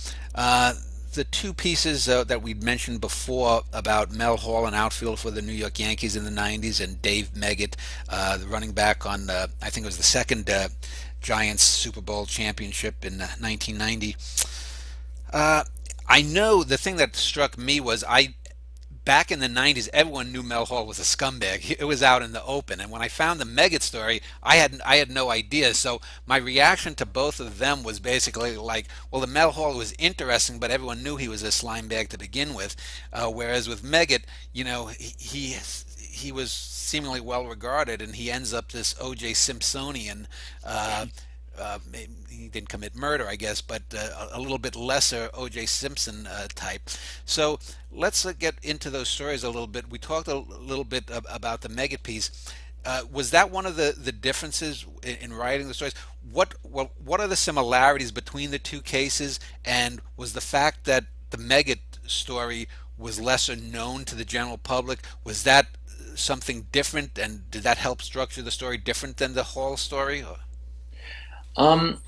The two pieces that we'd mentioned before about Mel Hall, an outfielder for the New York Yankees in the '90s, and Dave Meggett, the running back on I think it was the second Giants Super Bowl championship in 1990. I know the thing that struck me was back in the '90s, everyone knew Mel Hall was a scumbag. It was out in the open. And when I found the Meggett story, I had no idea. So my reaction to both of them was basically like, well, the Mel Hall was interesting, but everyone knew he was a slime bag to begin with. Whereas with Meggett, he was seemingly well regarded, and he ends up this O.J. Simpsonian. He didn't commit murder, I guess, but a little bit lesser O.J. Simpson type. So let's get into those stories a little bit. We talked a little bit about the Meggett piece. Was that one of the differences in writing the stories? What are the similarities between the two cases? And was the fact that the Meggett story was lesser known to the general public, was that something different, and did that help structure the story different than the Hall story? Um,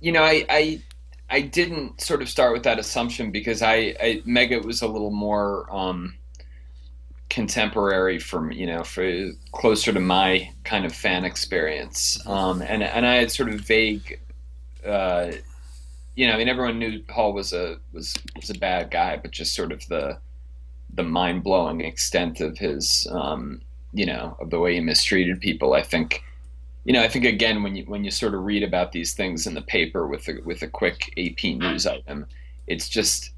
I didn't sort of start with that assumption because Meggett was a little more contemporary for closer to my kind of fan experience. And I had sort of vague, I mean, everyone knew Hall was a bad guy, but just sort of the mind blowing extent of his, of the way he mistreated people, I think I think again when you sort of read about these things in the paper with a quick AP news item, it's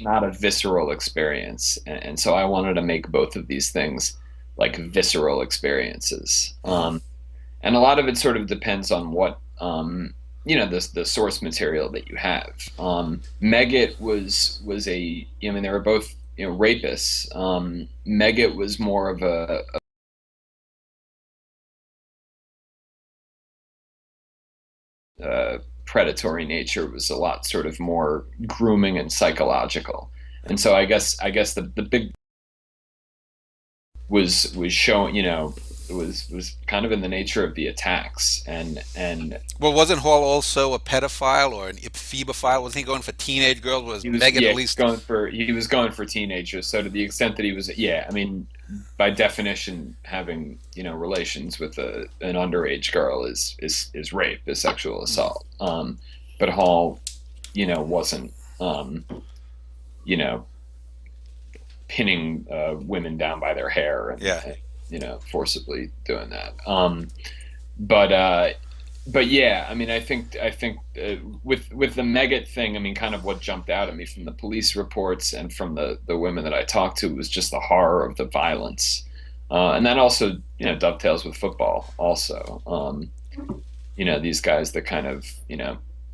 not a visceral experience, and so I wanted to make both of these things like visceral experiences. And a lot of it sort of depends on what the source material that you have. Megget was I mean they were both rapists. Megget was more of a predatory nature, was a lot sort of more grooming and psychological. And so I guess the big was showing, it was kind of in the nature of the attacks. And Well, wasn't Hall also a pedophile or an ephebophile? Wasn't he going for teenage girls? Was he was Megan yeah at least? he was going for teenagers. So to the extent that he was, yeah, I mean, by definition, having relations with an underage girl is rape, is sexual assault. But Hall, wasn't you know pinning women down by their hair Yeah. and forcibly doing that. But yeah, I mean, I think with the Megget thing, I mean, kind of what jumped out at me from the police reports and from the women that I talked to was just the horror of the violence, and that also dovetails with football also. These guys that kind of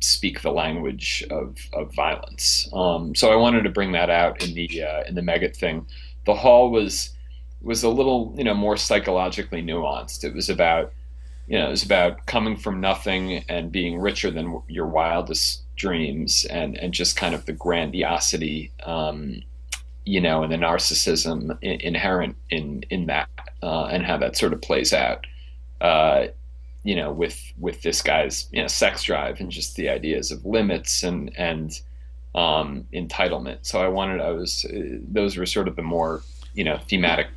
speak the language of violence. So I wanted to bring that out in the Megget thing. The Hall was a little more psychologically nuanced. It was about coming from nothing and being richer than your wildest dreams, and just kind of the grandiosity, and the narcissism inherent in that, and how that sort of plays out, with this guy's sex drive and just the ideas of limits and entitlement. So those were sort of the more thematic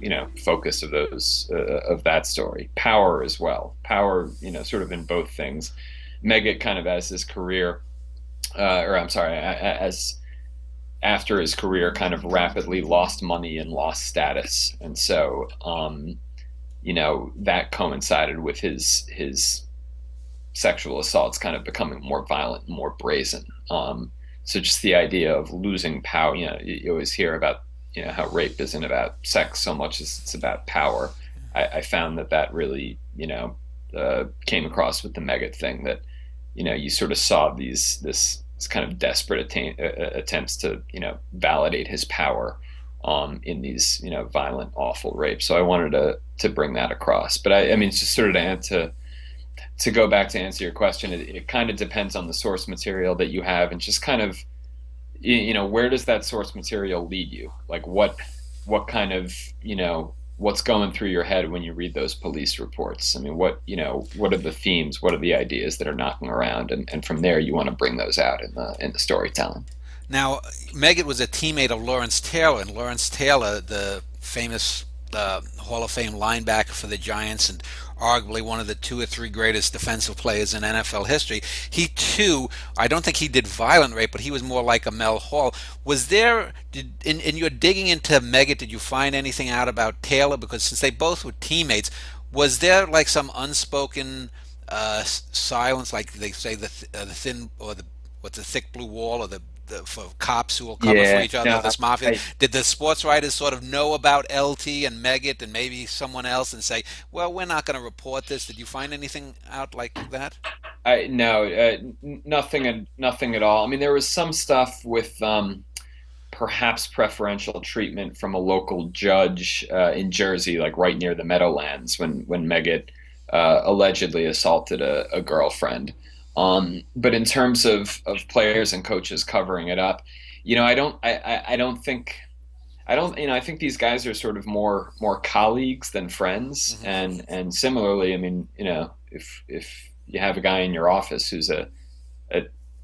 focus of those of that story. Power as well. Power, sort of in both things. Megget kind of as his career, or I'm sorry, as after his career, kind of rapidly lost money and lost status, and so that coincided with his sexual assaults kind of becoming more violent and more brazen. So just the idea of losing power. You always hear about how rape isn't about sex so much as it's about power. I found that really came across with the Megget thing, that you sort of saw this kind of desperate attempts to validate his power in these violent, awful rapes. So I wanted to bring that across. But I mean, it's just sort of to go back to answer your question. It kind of depends on the source material that you have, and just kind of where does that source material lead you? Like what kind of what's going through your head when you read those police reports? I mean, what are the themes? What are the ideas that are knocking around? And from there, you want to bring those out in the storytelling. Now, Megget was a teammate of Lawrence Taylor, and Lawrence Taylor, the famous Hall of Fame linebacker for the Giants, and arguably one of the two or three greatest defensive players in NFL history. He too, I don't think he did violent rape, but he was more like a Mel Hall. Was there, in your digging into Megget, did you find anything out about Taylor? Because since they both were teammates, was there like some unspoken silence, like they say the thin or the what's the thick blue wall, or the for cops who will cover for Yeah, each other, no, this mafia? I, Did the sports writers sort of know about LT and Megget and maybe someone else and say, well, we're not going to report this? Did you find anything out like that? no, nothing at all. I mean, there was some stuff with perhaps preferential treatment from a local judge in Jersey, like right near the Meadowlands, when Megget allegedly assaulted a girlfriend. But in terms of players and coaches covering it up, I don't think. I think these guys are sort of more colleagues than friends, Hmm. and similarly, I mean, if you have a guy in your office who's a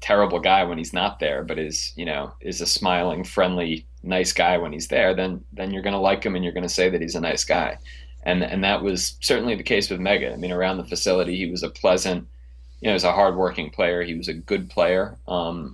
terrible guy when he's not there, but is a smiling, friendly, nice guy when he's there, then you're going to like him and you're going to say that he's a nice guy, and that was certainly the case with Megget. I mean, around the facility, he was a pleasant, he was a hardworking player. He was a good player,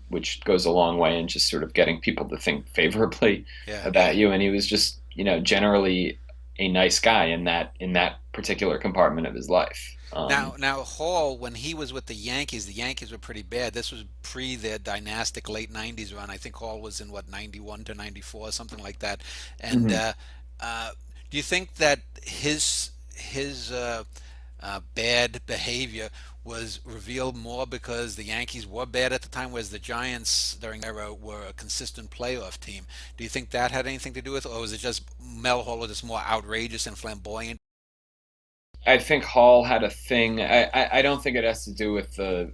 which goes a long way in just sort of getting people to think favorably Yeah. about you. And he was just, generally a nice guy in that particular compartment of his life. Um, Now Hall, when he was with the Yankees were pretty bad. This was pre their dynastic late '90s run. I think Hall was in what '91 to '94, something like that. And mhm. uh, do you think that his bad behavior was revealed more because the Yankees were bad at the time, whereas the Giants during that era were a consistent playoff team? Do you think that had anything to do with, or was it just Mel Hall was just more outrageous and flamboyant? I think Hall had a thing. I don't think it has to do with the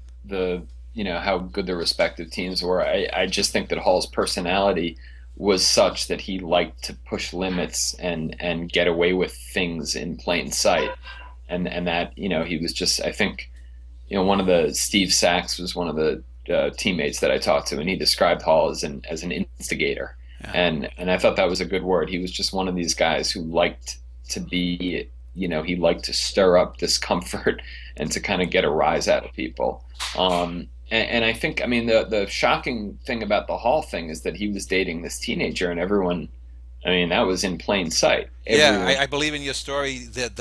how good the respective teams were. I just think that Hall's personality was such that he liked to push limits and get away with things in plain sight, and that he was just, I think, one of the Steve Sachs was one of the teammates that I talked to, and he described Hall as an instigator, Yeah. and I thought that was a good word. He was just one of these guys who liked to be, he liked to stir up discomfort and to kind of get a rise out of people. And I think, I mean, the shocking thing about the Hall thing is that he was dating this teenager, and everyone, I mean, that was in plain sight. Yeah, Everyone, I believe in your story that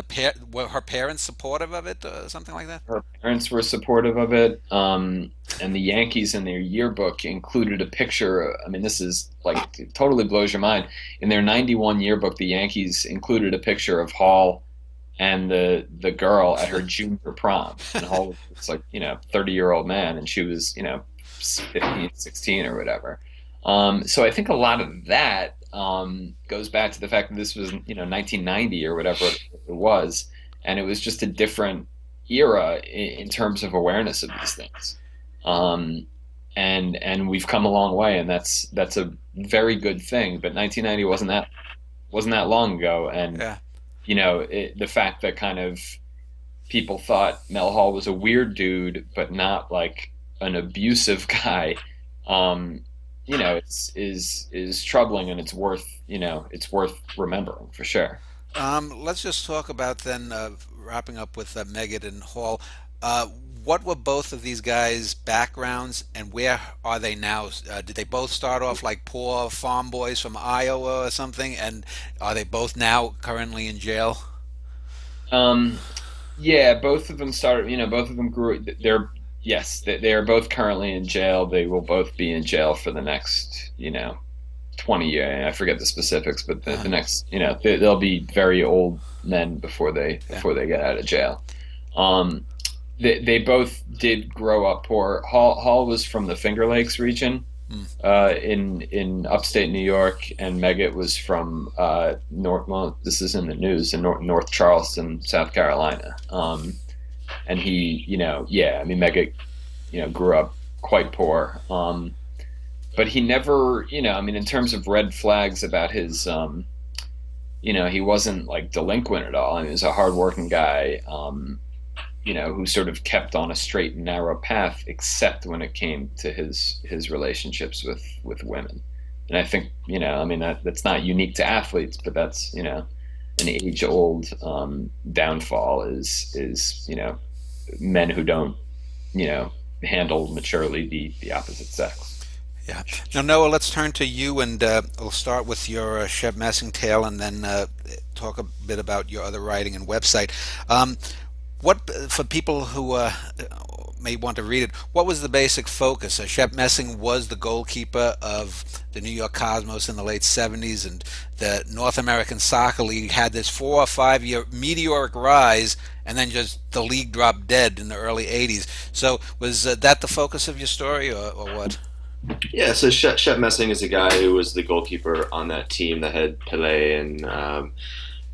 were her parents supportive of it, something like that. her parents were supportive of it, and the Yankees in their yearbook included a picture. I mean, this is like, it totally blows your mind. In their '91 yearbook, the Yankees included a picture of Hall and the girl at her junior prom. And Hall was like, 30-year-old man, and she was, 15, 16 or whatever. So I think a lot of that goes back to the fact that this was, 1990 or whatever it was, and it was just a different era in terms of awareness of these things. Um, and we've come a long way, and that's a very good thing. But 1990 wasn't that long ago, and Yeah. the fact that kind of people thought Mel Hall was a weird dude, but not like an abusive guy, um, is troubling, and it's worth remembering for sure. Let's just talk about then, wrapping up with Meggett and Hall. Uh, what were both of these guys' backgrounds, and where are they now? Did they both start off like poor farm boys from Iowa or something, and are they both now currently in jail? Um, yeah, both of them started. Both of them grew. They're Yes, they are both currently in jail. They will both be in jail for the next 20 years. I forget the specifics, but the Uh, next, they'll be very old men before they yeah. before they get out of jail. Um, they both did grow up poor. Hall was from the Finger Lakes region, Mm. in upstate New York, and Meggett was from North. Well, this is in the news in North Charleston, South Carolina. And he, yeah, I mean, Meggett, grew up quite poor. But he never, I mean, in terms of red flags about his, he wasn't like delinquent at all. I mean, he was a hardworking guy, who sort of kept on a straight and narrow path, except when it came to his relationships with women. And I think, I mean, that's not unique to athletes, but that's, an age old downfall is men who don't, handle maturely the opposite sex. Yeah. Now, Noah, let's turn to you, and we'll start with your Shep Messing tale, and then talk a bit about your other writing and website. Um, what for people who may want to read it? What was the basic focus? Shep Messing was the goalkeeper of the New York Cosmos in the late '70s, and the North American Soccer League had this 4 or 5 year meteoric rise, and then just the league dropped dead in the early '80s. So, was that the focus of your story, or what? Yeah, so Shep Messing is a guy who was the goalkeeper on that team that had Pele and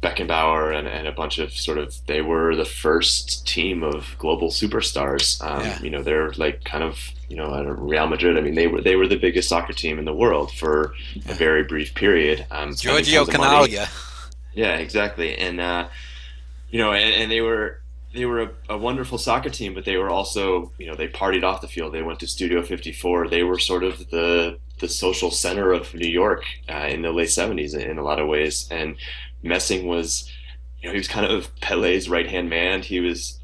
Beckenbauer and a bunch of sort of, they were the first team of global superstars. Yeah. They're like kind of, at Real Madrid. I mean, they were the biggest soccer team in the world for a Yeah. very brief period. Spending Giorgio tons of money. Canaglia. Yeah, exactly. And and they were a wonderful soccer team, but they were also, they partied off the field. They went to Studio 54. They were sort of the social center of New York in the late '70s in a lot of ways. And Messing was, he was kind of Pele's right hand man. He was,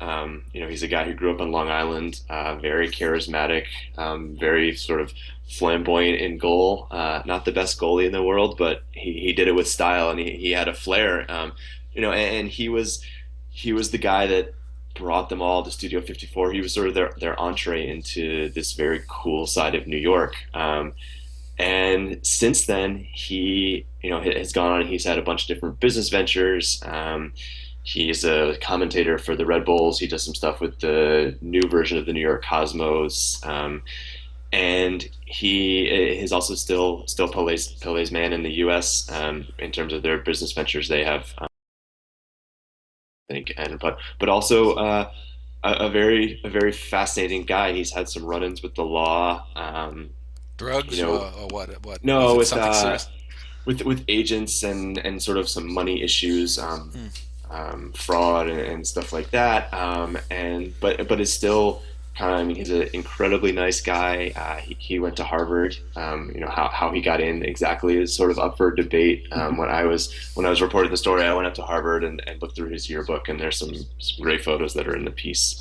he's a guy who grew up on Long Island, very charismatic, very sort of flamboyant in goal. Not the best goalie in the world, but he did it with style, and he had a flair. And he was the guy that brought them all to Studio 54. He was sort of their entree into this very cool side of New York. And since then, he, has gone on. He's had a bunch of different business ventures. He's a commentator for the Red Bulls. He does some stuff with the new version of the New York Cosmos. And he is also still Pele's man in the U.S. In terms of their business ventures. They have, I think, and but also a very fascinating guy. He's had some run-ins with the law. Drugs, You know, or what was no, it, something serious? with agents and sort of some money issues, Hmm. fraud and stuff like that. And but is still kind of, I mean, he's an incredibly nice guy. He went to Harvard. How he got in exactly is sort of up for debate. When I was reporting the story, I went up to Harvard and looked through his yearbook, and there's some great photos that are in the piece,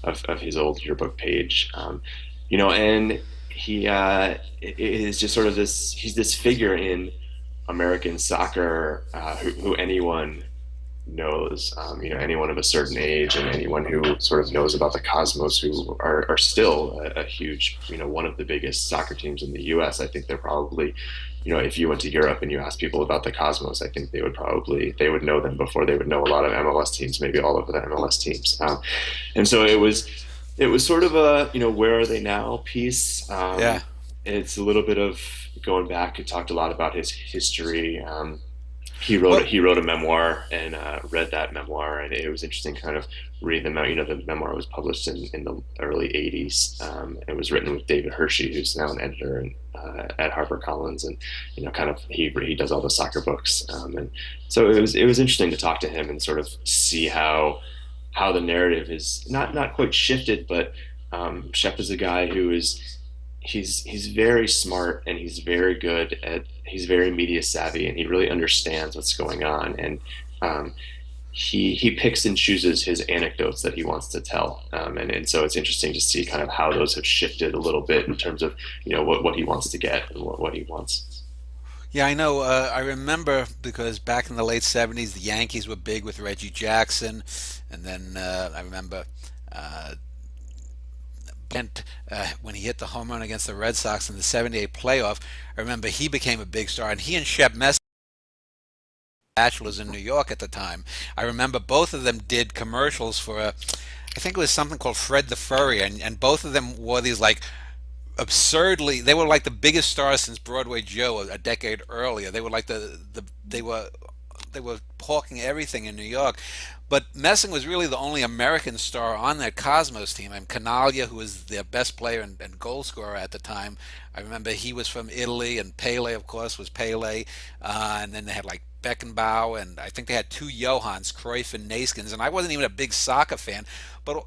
of his old yearbook page. And he is just sort of this. He's this figure in American soccer, who anyone knows, anyone of a certain age and anyone who sort of knows about the Cosmos, who are still a huge, one of the biggest soccer teams in the U.S. I think they're probably, if you went to Europe and you asked people about the Cosmos, I think they would know them before they would know a lot of MLS teams, maybe all of the MLS teams. And so it was sort of a, where are they now piece. Yeah. It's a little bit of going back. He talked a lot about his history. He Well, wrote a memoir, and read that memoir, and it was interesting kind of reading them out. The memoir was published in the early '80s. It was written with David Hershey, who's now an editor at HarperCollins, and kind of he does all the soccer books. And so it was interesting to talk to him and sort of see how the narrative is not quite shifted, but Shep is a guy who is he's very smart, and he's very media savvy, and he really understands what's going on, and he picks and chooses his anecdotes that he wants to tell, and so it's interesting to see kind of how those have shifted a little bit in terms of what he wants to get and what he wants. yeah, I know. I remember because back in the late '70s, the Yankees were big with Reggie Jackson, and then I remember uh, when he hit the home run against the Red Sox in the '78 playoff. I remember he became a big star, and he and Shep Mess bachelors in New York at the time. I remember both of them did commercials for I think it was something called Fred the Furry, and both of them wore these like absurdly. They were like the biggest stars since Broadway Joe a decade earlier. They were like they were hawking everything in New York. But Messing was really the only American star on that Cosmos team. And Canalia, who was their best player and goal scorer at the time, I remember he was from Italy, and Pele, of course, was Pele. And then they had like Beckenbauer, and I think they had two Johans, Cruyff and Naskins. And I wasn't even a big soccer fan, but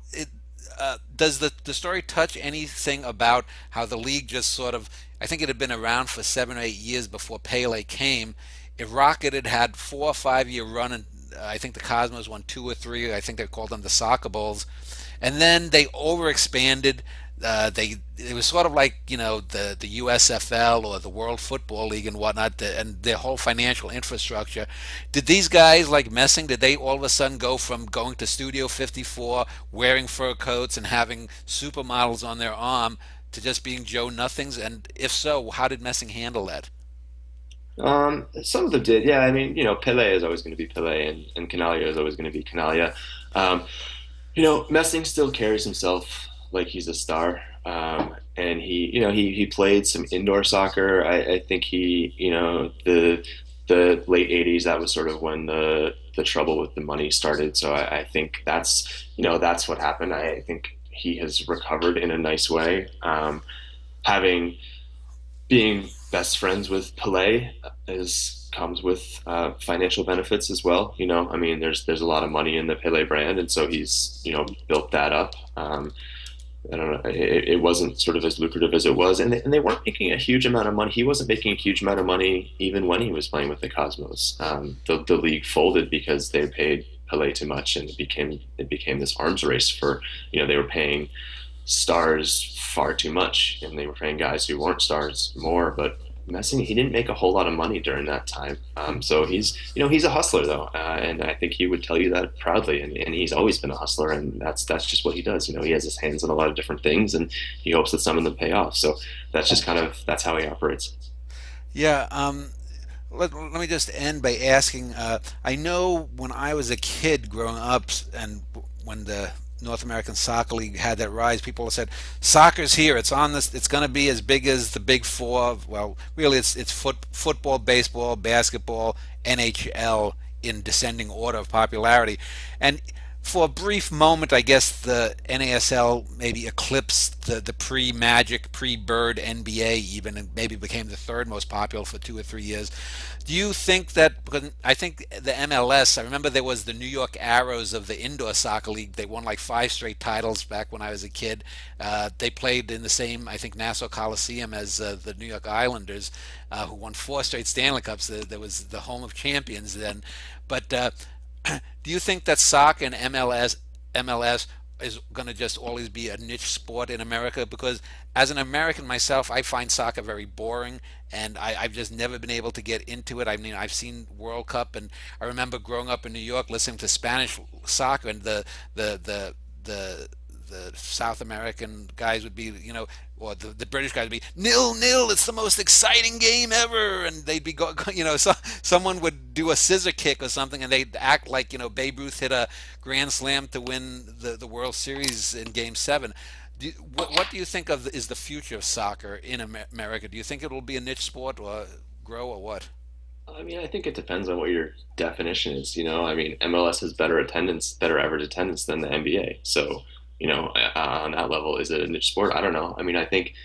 does the story touch anything about how the league just sort of, I think it had been around for 7 or 8 years before Pele came. It rocketed, had 4 or 5 year run, and I think the Cosmos won two or three. I think they called them the Soccer Bowls, and then they overexpanded. It was sort of like the USFL or the World Football League and whatnot, and their whole financial infrastructure. Did these guys like Messing? Did they all of a sudden go from going to Studio 54, wearing fur coats and having supermodels on their arm, to just being Joe Nothings? And if so, how did Messing handle that? Some of them did, yeah. I mean, Pele is always going to be Pele, and Canalia is always going to be Canalia. Um, Messing still carries himself like he's a star, and he played some indoor soccer. I think the late '80s, that was sort of when the trouble with the money started. So I think that's what happened. I think he has recovered in a nice way. Having Being best friends with Pele is comes with financial benefits as well. I mean, there's a lot of money in the Pele brand, and so he's built that up. I don't know. It wasn't sort of as lucrative as it was, and they weren't making a huge amount of money. He wasn't making a huge amount of money even when he was playing with the Cosmos. The league folded because they paid Pele too much, and it became this arms race for they were paying stars far too much, and they were paying guys who weren't stars more. But messing. He didn't make a whole lot of money during that time. So he's a hustler though, and I think he would tell you that proudly. And he's always been a hustler, and that's just what he does. He has his hands on a lot of different things, and he hopes that some of them pay off. So that's just that's how he operates. Yeah. Let me just end by asking. I know when I was a kid growing up, and when the North American Soccer League had that rise, people said, "Soccer's here. It's on this. It's going to be as big as the Big Four." Well, really, it's football, baseball, basketball, NHL in descending order of popularity, and for a brief moment, I guess the NASL maybe eclipsed the pre-Magic, pre-Bird NBA even, and maybe became the third most popular for 2 or 3 years. Do you think that, because I think the MLS, I remember there was the New York Arrows of the Indoor Soccer League. They won like 5 straight titles back when I was a kid. They played in the same, I think, Nassau Coliseum as the New York Islanders, who won 4 straight Stanley Cups. There was the home of champions then. But do you think that soccer and MLS is going to just always be a niche sport in America? Because as an American myself, I find soccer very boring, and I've just never been able to get into it. I mean, I've seen World Cup, and I remember growing up in New York listening to Spanish soccer, and the the the the South American guys would be, or the British guys would be 0-0. It's the most exciting game ever, and they'd be so someone would do a scissor kick or something, and they'd act like Babe Ruth hit a grand slam to win the World Series in Game 7. What do you think is the future of soccer in America? Do you think it will be a niche sport or grow or what? I mean, I think it depends on what your definition is. I mean, MLS has better average attendance than the NBA. So, on that level, is it a niche sport? I don't know. I mean, I think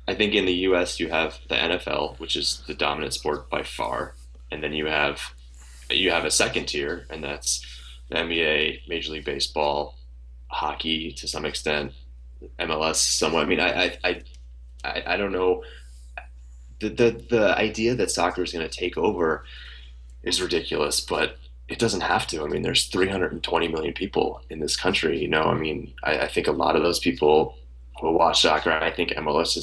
in the U.S. you have the NFL, which is the dominant sport by far, and then you have a second tier, and that's the NBA, Major League Baseball, hockey to some extent, MLS somewhat. I mean, I don't know. The idea that soccer is going to take over is ridiculous, but it doesn't have to. I mean, there's 320 million people in this country. I mean, I think a lot of those people will watch soccer. I think MLS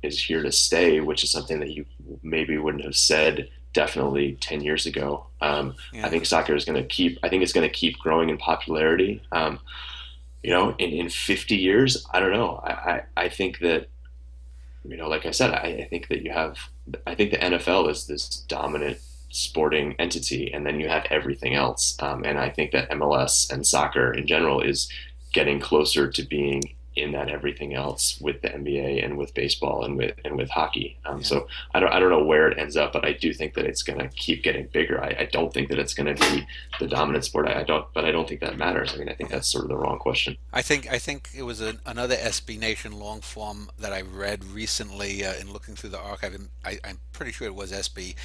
is here to stay, which is something that you maybe wouldn't have said definitely 10 years ago. I Yeah. think soccer is going to I think it's going to keep growing in popularity. In 50 years, I don't know. I think that, like I said, I think that I think the NFL is this dominant sporting entity, and then you have everything else. And I think that MLS and soccer in general is getting closer to being in that everything else with the NBA and with baseball and with hockey. Yeah. So I don't know where it ends up, but I do think that it's going to keep getting bigger. I don't think that it's going to be the dominant sport. But I don't think that matters. I mean, I think that's sort of the wrong question. I think it was another SB Nation long form that I read recently in looking through the archive. And I'm pretty sure it was SB.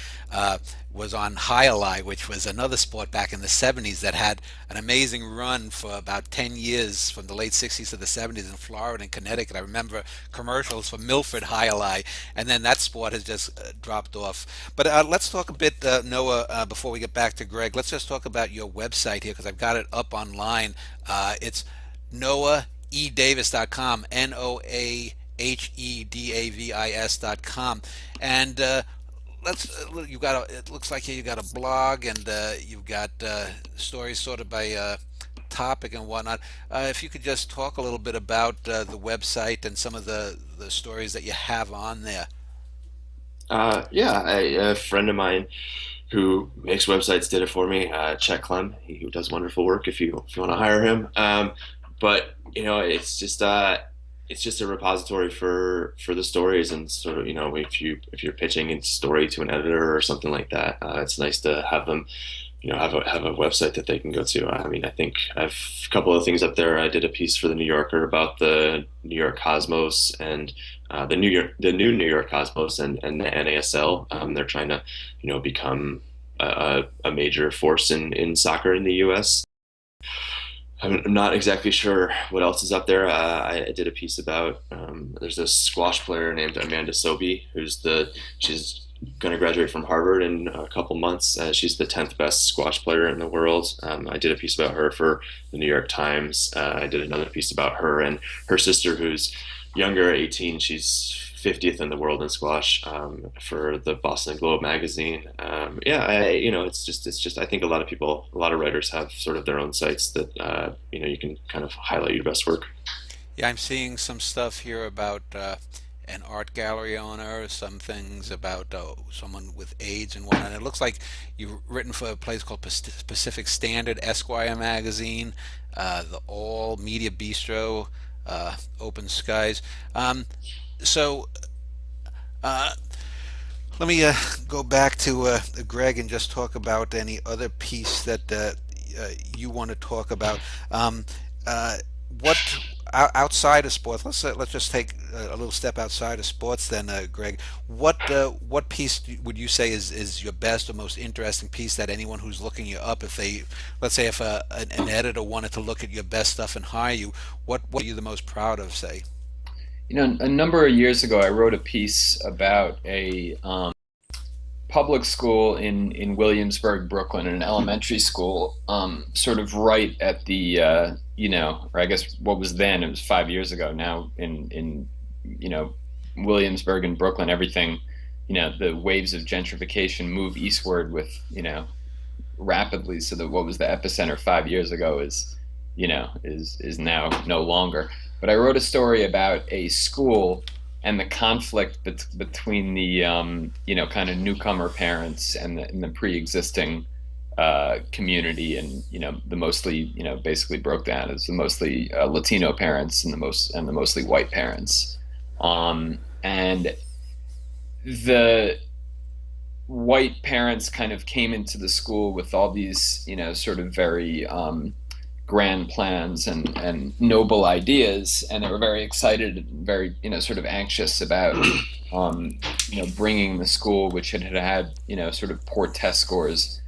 Was on High which was another sport back in the 70s that had an amazing run for about 10 years, from the late 60s to the 70s in Florida and Connecticut. I remember commercials for Milford High, and then that sport has just dropped off. But let's talk a bit, Noah, before we get back to Greg. Let's just talk about your website here, because I've got it up online. It's noahedavis.com, noahedavis.com, and you've got it looks like here you got a blog, and you've got stories sorted by topic and whatnot. If you could just talk a little bit about the website and some of the stories that you have on there. Yeah, a friend of mine who makes websites did it for me. Chet Clem, who does wonderful work. If you want to hire him, but it's just a repository for the stories, and sort of, if you're pitching a story to an editor or something like that, it's nice to have them, have a website that they can go to. I mean, I think I've a couple of things up there. I did a piece for the New Yorker about the New York Cosmos and the new New York Cosmos and the NASL. They're trying to, become a major force in soccer in the U.S. I'm not exactly sure what else is up there. I did a piece about there's this squash player named Amanda Sobey, she's going to graduate from Harvard in a couple months. She's the 10th best squash player in the world. I did a piece about her for the New York Times. I did another piece about her and her sister, who's younger, 18. She's 50th in the world in squash for the Boston Globe magazine. Yeah, it's just I think a lot of writers have sort of their own sites that you can kind of highlight your best work. Yeah, I'm seeing some stuff here about an art gallery owner, some things about someone with AIDS and whatnot. It looks like you've written for a place called Pacific Standard, Esquire magazine, the All Media Bistro, Open Skies. So uh, let me go back to Greg and just talk about any other piece that you want to talk about. Uh, what outside of sports? Let's just take a little step outside of sports then, Greg. What piece would you say is your best or most interesting piece that anyone who's looking you up, if they, let's say, if an editor wanted to look at your best stuff and hire you, what are you the most proud of, say? A number of years ago, I wrote a piece about a public school in Williamsburg, Brooklyn, an elementary school, sort of right at the or I guess what was then, it was 5 years ago now, in Williamsburg and Brooklyn, everything, the waves of gentrification move eastward with rapidly, so that what was the epicenter 5 years ago is now no longer. But I wrote a story about a school and the conflict between the kind of newcomer parents and the pre-existing community, and the mostly basically broke down as the mostly Latino parents and the mostly white parents, and the white parents kind of came into the school with all these sort of very grand plans and noble ideas, and they were very excited and very sort of anxious about bringing the school, which had sort of poor test scores,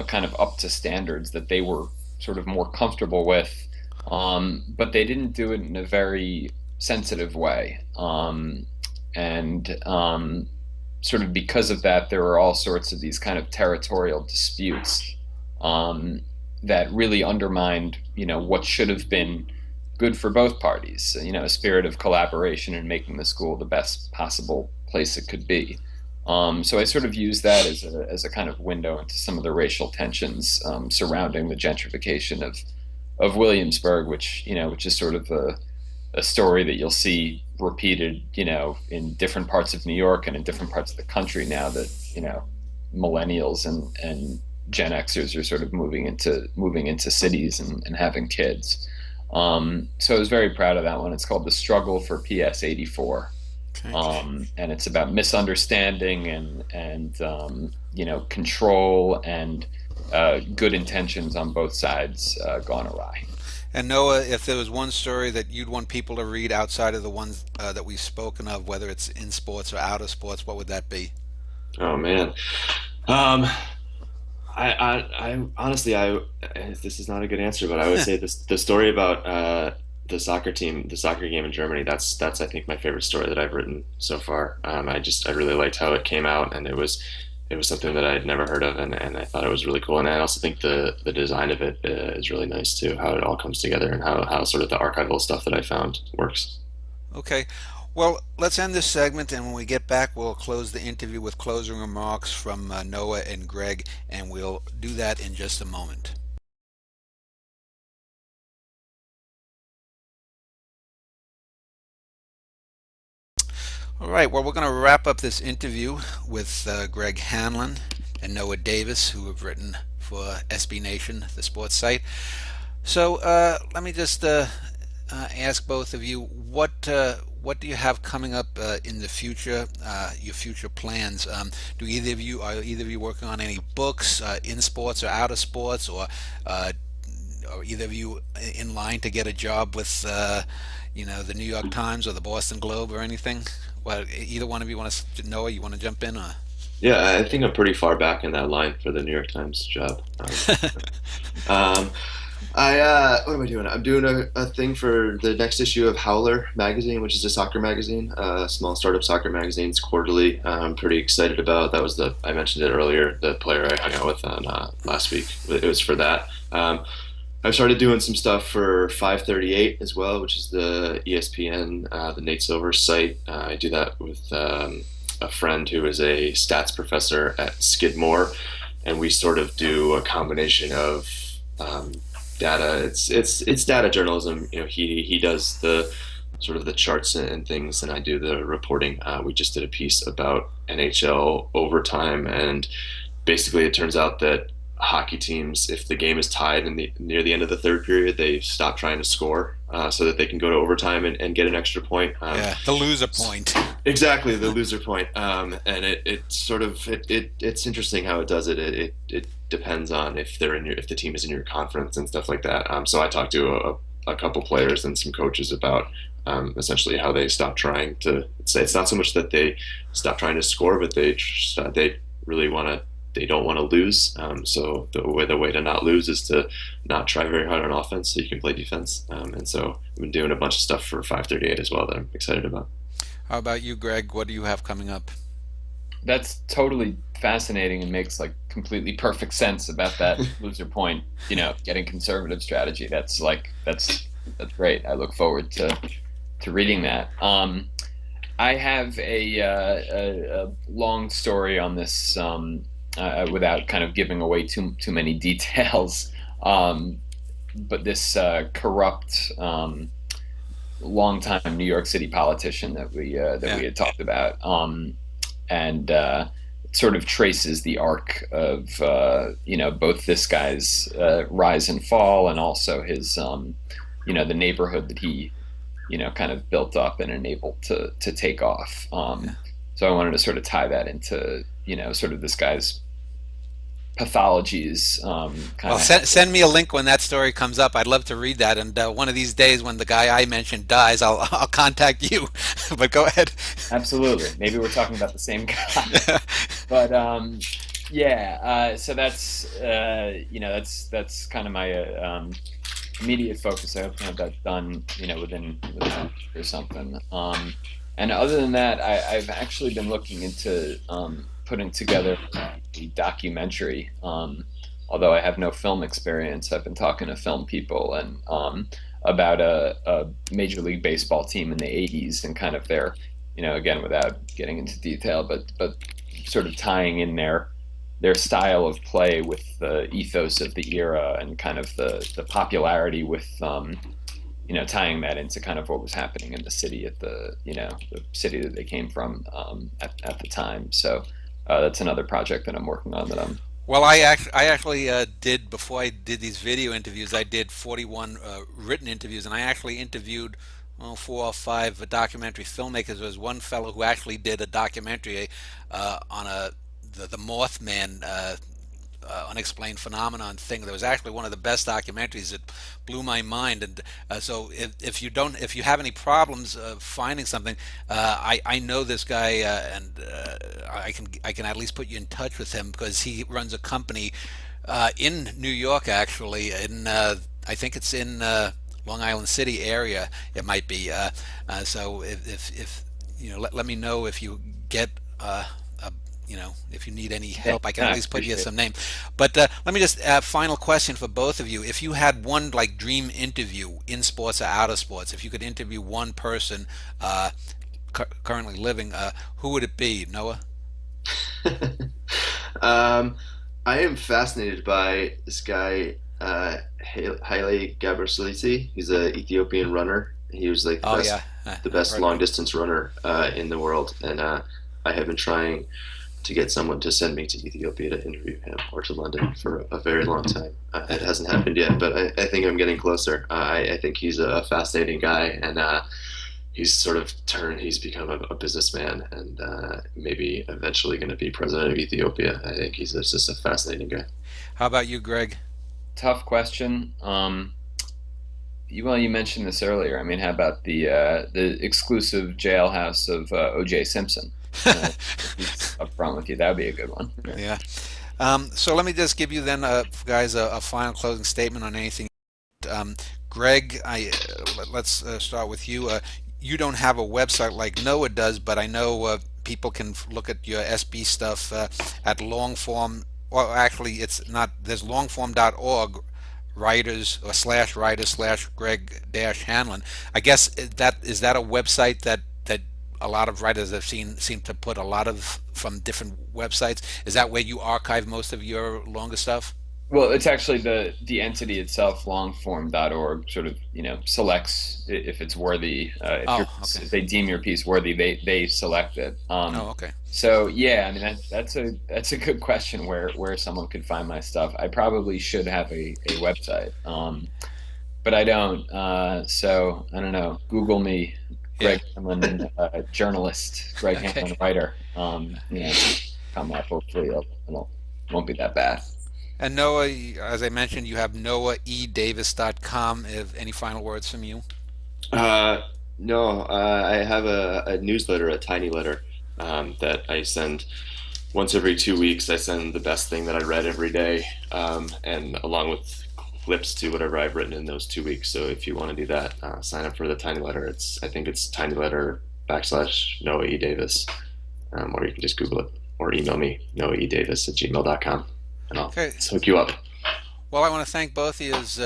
kind of up to standards that they were sort of more comfortable with, but they didn't do it in a very sensitive way, and sort of because of that, there were all sorts of these kind of territorial disputes that really undermined, what should have been good for both parties, a spirit of collaboration and making the school the best possible place it could be. So I sort of use that as a kind of window into some of the racial tensions surrounding the gentrification of Williamsburg, which is sort of a story that you'll see repeated, in different parts of New York and in different parts of the country now that, millennials and Gen Xers are sort of moving into cities and having kids. So I was very proud of that one. It's called The Struggle for PS 84. Okay. And it's about misunderstanding and control and good intentions on both sides gone awry. And Noah, if there was one story that you'd want people to read outside of the ones that we've spoken of, whether it's in sports or out of sports, what would that be? Oh man. I honestly, this is not a good answer, but I would say the story about the soccer team, the soccer game in Germany. That's I think my favorite story that I've written so far. I really liked how it came out, and it was something that I had never heard of, and I thought it was really cool. And I also think the design of it is really nice too, how it all comes together and how sort of the archival stuff that I found works. Okay. Well, let's end this segment, and when we get back, we'll close the interview with closing remarks from Noah and Greg, and we'll do that in just a moment. All right, well, we're going to wrap up this interview with Greg Hanlon and Noah Davis, who have written for SB Nation, the sports site. So let me just ask both of you, what do you have coming up in the future? Your future plans? Are either of you working on any books in sports or out of sports, or either of you in line to get a job with the New York Times or the Boston Globe or anything? Well, either one of you want to, Noah, you want to jump in? Or? Yeah, I think I'm pretty far back in that line for the New York Times job. What am I doing? I'm doing a thing for the next issue of Howler magazine, which is a soccer magazine, a small startup soccer magazine. It's quarterly. I'm pretty excited about. That was I mentioned it earlier, the player I hung out with on last week. It was for that. I've started doing some stuff for 538 as well, which is the ESPN, the Nate Silver site. I do that with a friend who is a stats professor at Skidmore, and we sort of do a combination of um, data. It's data journalism. You know, he does the sort of the charts and things, and I do the reporting. We just did a piece about NHL overtime, and basically it turns out that hockey teams, if the game is tied in near the end of the third period, they stop trying to score so that they can go to overtime and get an extra point. Yeah, the loser point. Exactly, the loser point. And it sort of it's interesting how it does it. It depends on if they're in if the team is in your conference and stuff like that. So I talked to a couple players and some coaches about essentially how they stop trying to say it's not so much that they stop trying to score, but they really want to they don't want to lose. So the way to not lose is to not try very hard on offense, so you can play defense. And so I've been doing a bunch of stuff for 538 as well that I'm excited about. How about you, Greg? What do you have coming up? That's totally fascinating and makes like completely perfect sense about that loser point. You know, getting conservative strategy. That's great. I look forward to reading that. I have a long story on this. Without kind of giving away too many details, but this corrupt longtime New York City politician that we had talked about, and sort of traces the arc of both this guy's rise and fall, and also his the neighborhood that he kind of built up and enabled to take off. So I wanted to sort of tie that into sort of this guy's pathologies. Well, send me a link when that story comes up. I'd love to read that. And one of these days, when the guy I mentioned dies, I'll contact you. But go ahead. Absolutely. Maybe we're talking about the same guy. But yeah. So that's that's kind of my immediate focus. I hope to have that done within a week or something. And other than that, I've actually been looking into putting together a documentary. Although I have no film experience, I've been talking to film people and about a Major League Baseball team in the '80s and kind of their, again without getting into detail, but sort of tying in their style of play with the ethos of the era and kind of the popularity with tying that into kind of what was happening in the city at the city that they came from at the time. So that's another project that I'm working on that I'm. Well, I actually did, before I did these video interviews, I did 41 written interviews, and I actually interviewed 4 or 5 documentary filmmakers. There was one fellow who actually did a documentary on the Mothman unexplained phenomenon thing. That was actually one of the best documentaries. It blew my mind. And so if you have any problems finding something, I know this guy, and I can at least put you in touch with him, because he runs a company in New York, actually, in I think it's in Long Island City area. It might be. So if let me know if you get. If you need any help, I can at least put you some name. But let me just final question for both of you. If you had one like dream interview in sports or out of sports, if you could interview one person currently living, who would it be, Noah? I am fascinated by this guy, Haile Gebrselassie. He's an Ethiopian runner. He was like the best long distance runner in the world, and I have been trying to get someone to send me to Ethiopia to interview him, or to London, for a very long time. It hasn't happened yet, but I think I'm getting closer. I think he's a fascinating guy, and he's become a businessman, and maybe eventually going to be president of Ethiopia. I think he's just a fascinating guy. How about you, Greg? Tough question. You mentioned this earlier. I mean, how about the exclusive jailhouse of O.J. Simpson? If he's up front with you, that would be a good one. Yeah. So let me just give you then, guys, a final closing statement on anything. Greg, let's start with you. You don't have a website like Noah does, but I know people can look at your SB stuff at Longform. Well, actually, it's not. There's longform.org, writers or slash writer slash Greg dash Hanlon. I guess is that a website that a lot of writers have seen seem to put a lot of from different websites? Is that where you archive most of your longer stuff? Well, it's actually the entity itself, longform.org, sort of, selects if it's worthy. If Oh, okay. if they deem your piece worthy, they select it. Oh, okay. So yeah, I mean that's a good question where someone could find my stuff. I probably should have a website, but I don't. So I don't know. Google me, Yeah. Greg Hanlon, journalist, Greg Okay. Hanlon, writer. Come up. Hopefully, it'll won't be that bad. And Noah, as I mentioned, you have noahedavis.com. If any final words from you? Uh, no, I have a newsletter, a tiny letter, that I send once every 2 weeks. I send the best thing that I read every day, and along with clips to whatever I've written in those 2 weeks. So if you want to do that, sign up for the tiny letter. I think it's tiny letter / Noah E. Davis, or you can just Google it or email me, noahedavis@gmail.com, and I'll Okay. hook you up. Well, I want to thank both of you as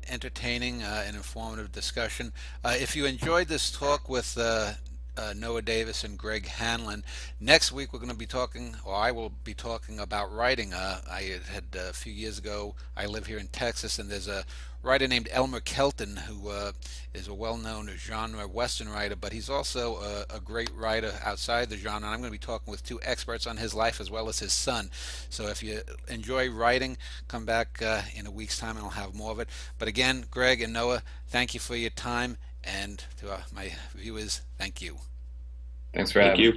entertaining and informative discussion. If you enjoyed this talk with Noah Davis and Greg Hanlon, next week we're going to be talking, or I will be talking about writing. I had a few years ago, I live here in Texas, and there's a writer named Elmer Kelton who is a well-known genre Western writer, but he's also a great writer outside the genre. And I'm going to be talking with two experts on his life as well as his son. So if you enjoy writing, come back in a week's time and I'll have more of it. But again, Greg and Noah, thank you for your time. And to my viewers, thank you. Thanks for Thank having me. you.